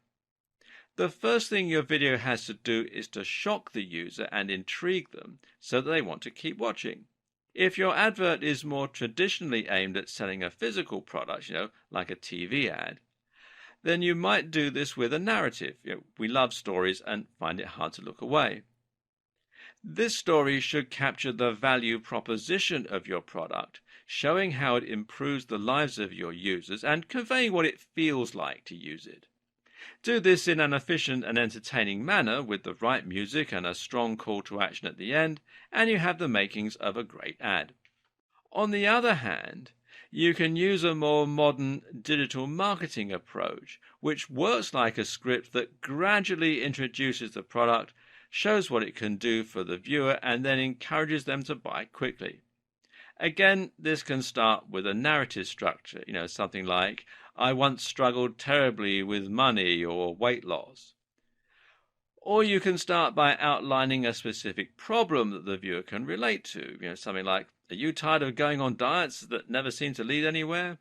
The first thing your video has to do is to shock the user and intrigue them so that they want to keep watching. If your advert is more traditionally aimed at selling a physical product, like a TV ad, then you might do this with a narrative. We love stories and find it hard to look away. This story should capture the value proposition of your product, showing how it improves the lives of your users and conveying what it feels like to use it. Do this in an efficient and entertaining manner with the right music and a strong call to action at the end, and you have the makings of a great ad. On the other hand, you can use a more modern digital marketing approach, which works like a script that gradually introduces the product, shows what it can do for the viewer, and then encourages them to buy quickly. Again, this can start with a narrative structure, something like, I once struggled terribly with money or weight loss. Or you can start by outlining a specific problem that the viewer can relate to, something like, are you tired of going on diets that never seem to lead anywhere?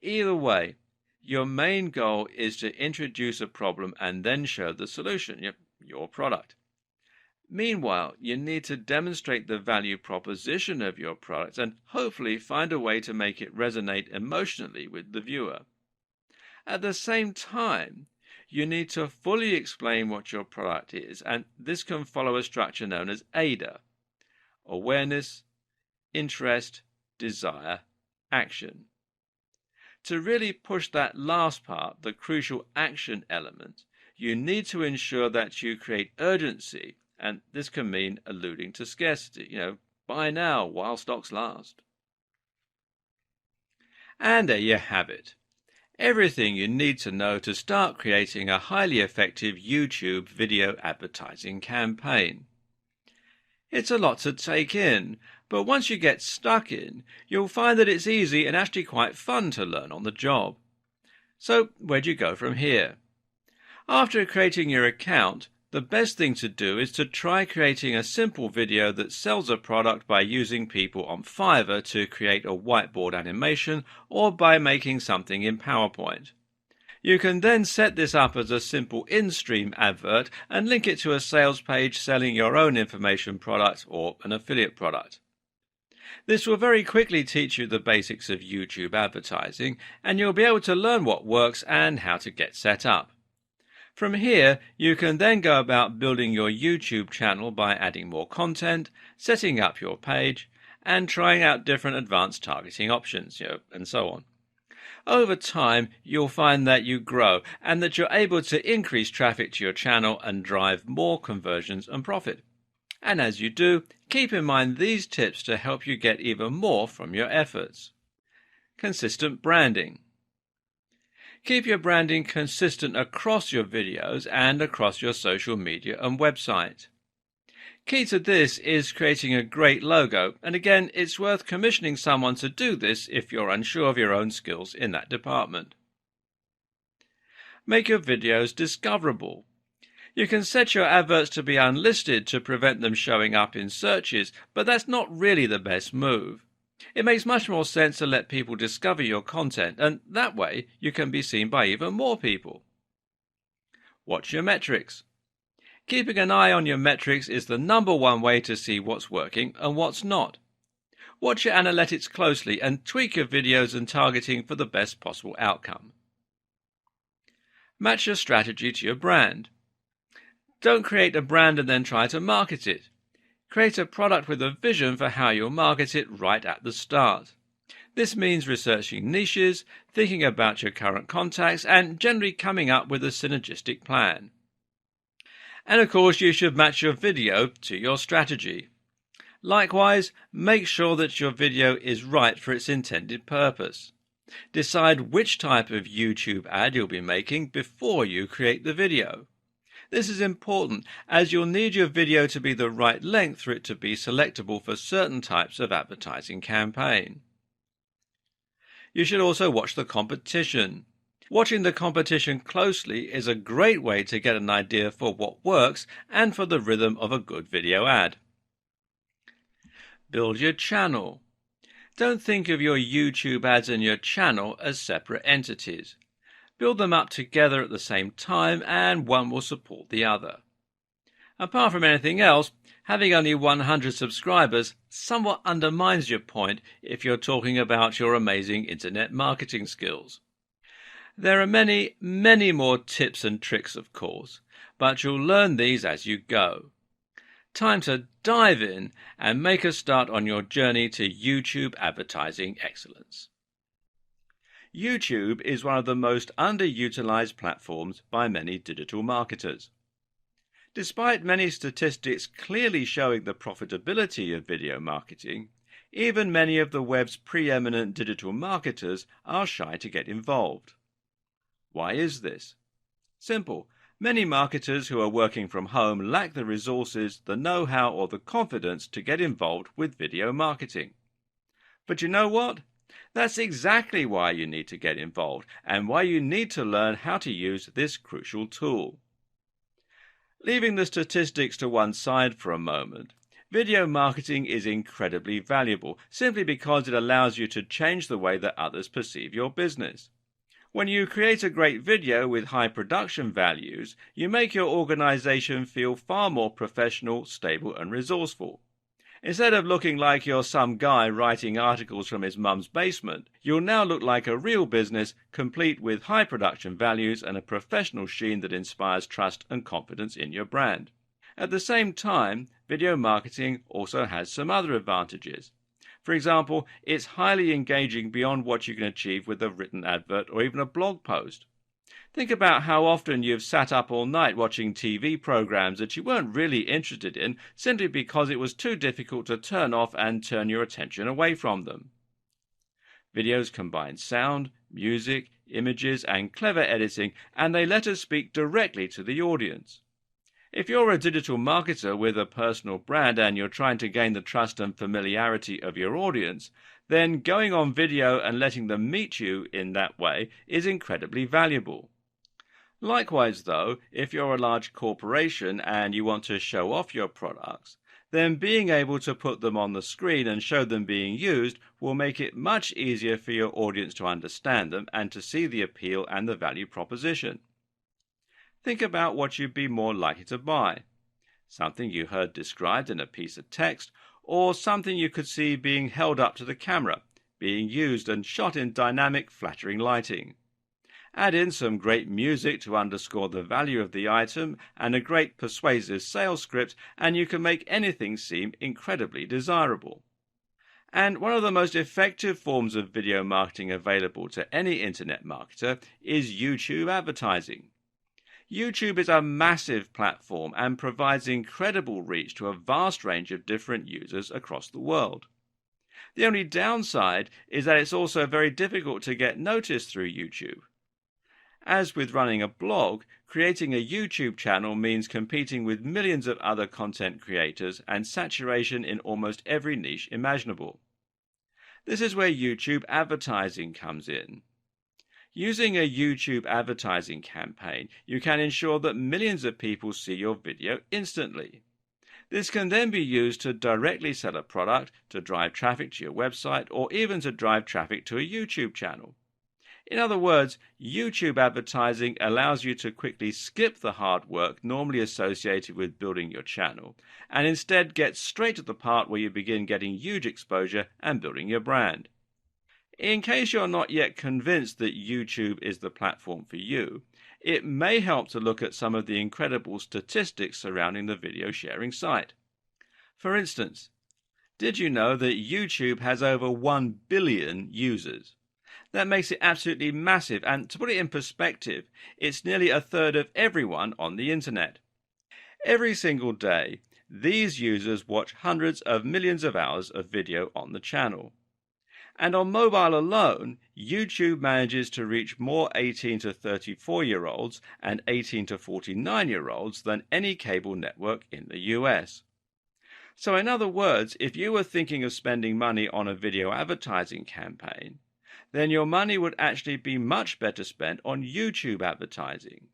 Either way, your main goal is to introduce a problem and then show the solution, your product. Meanwhile, you need to demonstrate the value proposition of your product and hopefully find a way to make it resonate emotionally with the viewer. At the same time, you need to fully explain what your product is, and this can follow a structure known as AIDA: awareness, interest, desire, action. To really push that last part, the crucial action element, you need to ensure that you create urgency, and this can mean alluding to scarcity. Buy now while stocks last. And there you have it. Everything you need to know to start creating a highly effective YouTube video advertising campaign. It's a lot to take in, but once you get stuck in, you'll find that it's easy and actually quite fun to learn on the job. So where do you go from here? After creating your account, the best thing to do is to try creating a simple video that sells a product by using people on Fiverr to create a whiteboard animation or by making something in PowerPoint. You can then set this up as a simple in-stream advert and link it to a sales page selling your own information product or an affiliate product. This will very quickly teach you the basics of YouTube advertising, and you'll be able to learn what works and how to get set up. From here, you can then go about building your YouTube channel by adding more content, setting up your page, and trying out different advanced targeting options, and so on. Over time, you'll find that you grow and that you're able to increase traffic to your channel and drive more conversions and profit. And as you do, keep in mind these tips to help you get even more from your efforts. Consistent branding. Keep your branding consistent across your videos and across your social media and website. Key to this is creating a great logo, and again, it's worth commissioning someone to do this if you're unsure of your own skills in that department. Make your videos discoverable. You can set your adverts to be unlisted to prevent them showing up in searches, but that's not really the best move. It makes much more sense to let people discover your content, and that way you can be seen by even more people. Watch your metrics. Keeping an eye on your metrics is the number one way to see what's working and what's not. Watch your analytics closely and tweak your videos and targeting for the best possible outcome. Match your strategy to your brand. Don't create a brand and then try to market it. Create a product with a vision for how you'll market it right at the start. This means researching niches, thinking about your current contacts, and generally coming up with a synergistic plan. And of course, you should match your video to your strategy. Likewise, make sure that your video is right for its intended purpose. Decide which type of YouTube ad you'll be making before you create the video. This is important as you'll need your video to be the right length for it to be selectable for certain types of advertising campaign. You should also watch the competition. Watching the competition closely is a great way to get an idea for what works and for the rhythm of a good video ad. Build your channel. Don't think of your YouTube ads and your channel as separate entities. Build them up together at the same time, and one will support the other. Apart from anything else, having only 100 subscribers somewhat undermines your point if you're talking about your amazing internet marketing skills. There are many, many more tips and tricks, of course, but you'll learn these as you go. Time to dive in and make a start on your journey to YouTube advertising excellence. YouTube is one of the most underutilized platforms by many digital marketers. Despite many statistics clearly showing the profitability of video marketing, even many of the web's preeminent digital marketers are shy to get involved. Why is this? Simple. Many marketers who are working from home lack the resources, the know-how, or the confidence to get involved with video marketing. But you know what? That's exactly why you need to get involved and why you need to learn how to use this crucial tool. Leaving the statistics to one side for a moment, video marketing is incredibly valuable simply because it allows you to change the way that others perceive your business. When you create a great video with high production values, you make your organization feel far more professional, stable, and resourceful. Instead of looking like you're some guy writing articles from his mum's basement, you'll now look like a real business, complete with high production values and a professional sheen that inspires trust and confidence in your brand. At the same time, video marketing also has some other advantages. For example, it's highly engaging beyond what you can achieve with a written advert or even a blog post. Think about how often you've sat up all night watching TV programs that you weren't really interested in simply because it was too difficult to turn off and turn your attention away from them. Videos combine sound, music, images, and clever editing, and they let us speak directly to the audience. If you're a digital marketer with a personal brand and you're trying to gain the trust and familiarity of your audience, then going on video and letting them meet you in that way is incredibly valuable. Likewise, though, if you're a large corporation and you want to show off your products, then being able to put them on the screen and show them being used will make it much easier for your audience to understand them and to see the appeal and the value proposition. Think about what you'd be more likely to buy. Something you heard described in a piece of text, or something you could see being held up to the camera, being used and shot in dynamic, flattering lighting. Add in some great music to underscore the value of the item and a great persuasive sales script, and you can make anything seem incredibly desirable. And one of the most effective forms of video marketing available to any internet marketer is YouTube advertising. YouTube is a massive platform and provides incredible reach to a vast range of different users across the world. The only downside is that it's also very difficult to get noticed through YouTube. As with running a blog, creating a YouTube channel means competing with millions of other content creators and saturation in almost every niche imaginable. This is where YouTube advertising comes in. Using a YouTube advertising campaign, you can ensure that millions of people see your video instantly. This can then be used to directly sell a product, to drive traffic to your website, or even to drive traffic to a YouTube channel. In other words, YouTube advertising allows you to quickly skip the hard work normally associated with building your channel, and instead get straight to the part where you begin getting huge exposure and building your brand. In case you're not yet convinced that YouTube is the platform for you, it may help to look at some of the incredible statistics surrounding the video sharing site. For instance, did you know that YouTube has over 1 billion users? That makes it absolutely massive, and to put it in perspective, it's nearly a third of everyone on the internet. Every single day, these users watch hundreds of millions of hours of video on the channel. And on mobile alone, YouTube manages to reach more 18 to 34-year-olds and 18 to 49-year-olds than any cable network in the US. So in other words, if you were thinking of spending money on a video advertising campaign, then your money would actually be much better spent on YouTube advertising.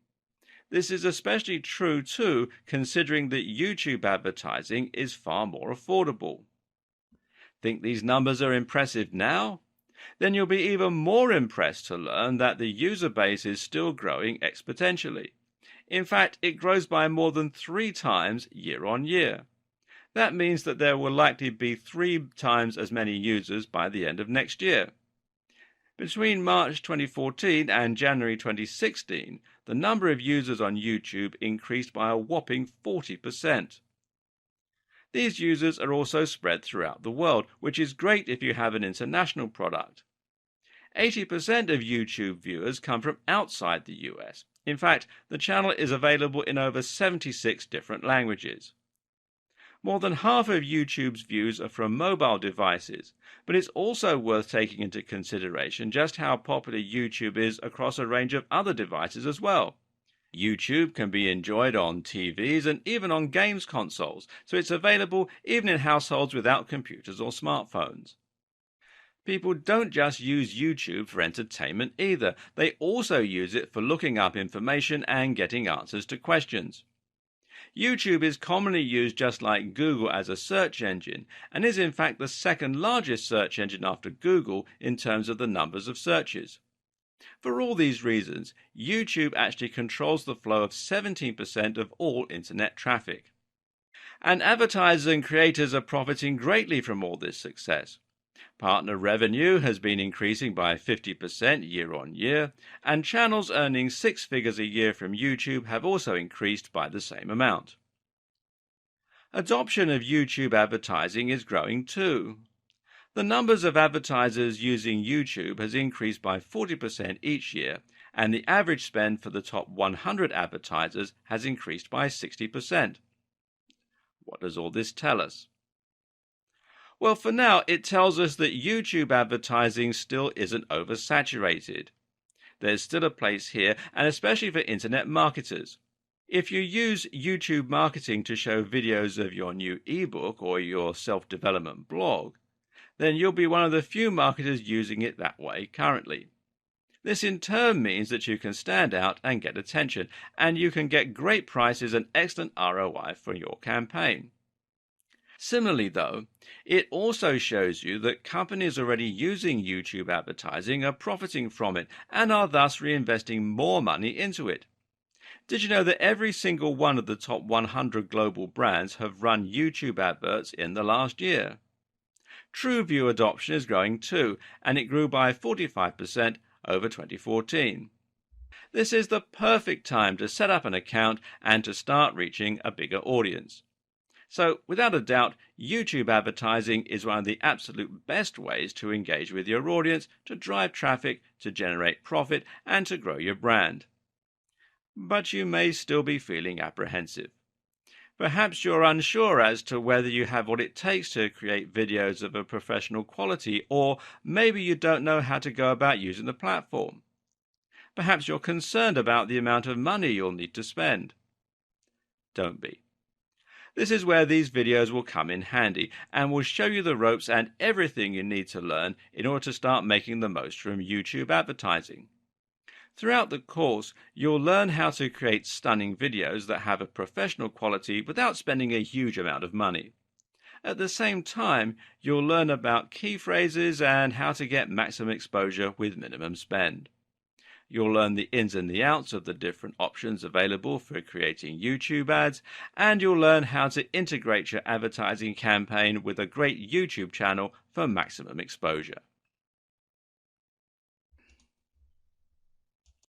This is especially true too, considering that YouTube advertising is far more affordable. Think these numbers are impressive now? Then you'll be even more impressed to learn that the user base is still growing exponentially. In fact, it grows by more than 3 times year on year. That means that there will likely be 3 times as many users by the end of next year. Between March 2014 and January 2016, the number of users on YouTube increased by a whopping 40%. These users are also spread throughout the world, which is great if you have an international product. 80% of YouTube viewers come from outside the US. In fact, the channel is available in over 76 different languages. More than half of YouTube's views are from mobile devices, but it's also worth taking into consideration just how popular YouTube is across a range of other devices as well. YouTube can be enjoyed on TVs and even on games consoles, so it's available even in households without computers or smartphones. People don't just use YouTube for entertainment either. They also use it for looking up information and getting answers to questions. YouTube is commonly used just like Google as a search engine, and is in fact the second largest search engine after Google in terms of the numbers of searches. For all these reasons, YouTube actually controls the flow of 17% of all internet traffic. And advertisers and creators are profiting greatly from all this success. Partner revenue has been increasing by 50% year on year, and channels earning 6 figures a year from YouTube have also increased by the same amount. Adoption of YouTube advertising is growing too. The numbers of advertisers using YouTube has increased by 40% each year, and the average spend for the top 100 advertisers has increased by 60%. What does all this tell us? Well, for now, it tells us that YouTube advertising still isn't oversaturated. There's still a place here, and especially for internet marketers. If you use YouTube marketing to show videos of your new ebook or your self-development blog, then you'll be one of the few marketers using it that way currently. This in turn means that you can stand out and get attention, and you can get great prices and excellent ROI for your campaign. Similarly, though, it also shows you that companies already using YouTube advertising are profiting from it and are thus reinvesting more money into it. Did you know that every single one of the top 100 global brands have run YouTube adverts in the last year? TrueView adoption is growing too, and it grew by 45% over 2014. This is the perfect time to set up an account and to start reaching a bigger audience. So, without a doubt, YouTube advertising is one of the absolute best ways to engage with your audience, to drive traffic, to generate profit, and to grow your brand. But you may still be feeling apprehensive. Perhaps you're unsure as to whether you have what it takes to create videos of a professional quality, or maybe you don't know how to go about using the platform. Perhaps you're concerned about the amount of money you'll need to spend. Don't be. This is where these videos will come in handy and will show you the ropes and everything you need to learn in order to start making the most from YouTube advertising. Throughout the course, you'll learn how to create stunning videos that have a professional quality without spending a huge amount of money. At the same time, you'll learn about key phrases and how to get maximum exposure with minimum spend. You'll learn the ins and the outs of the different options available for creating YouTube ads, and you'll learn how to integrate your advertising campaign with a great YouTube channel for maximum exposure.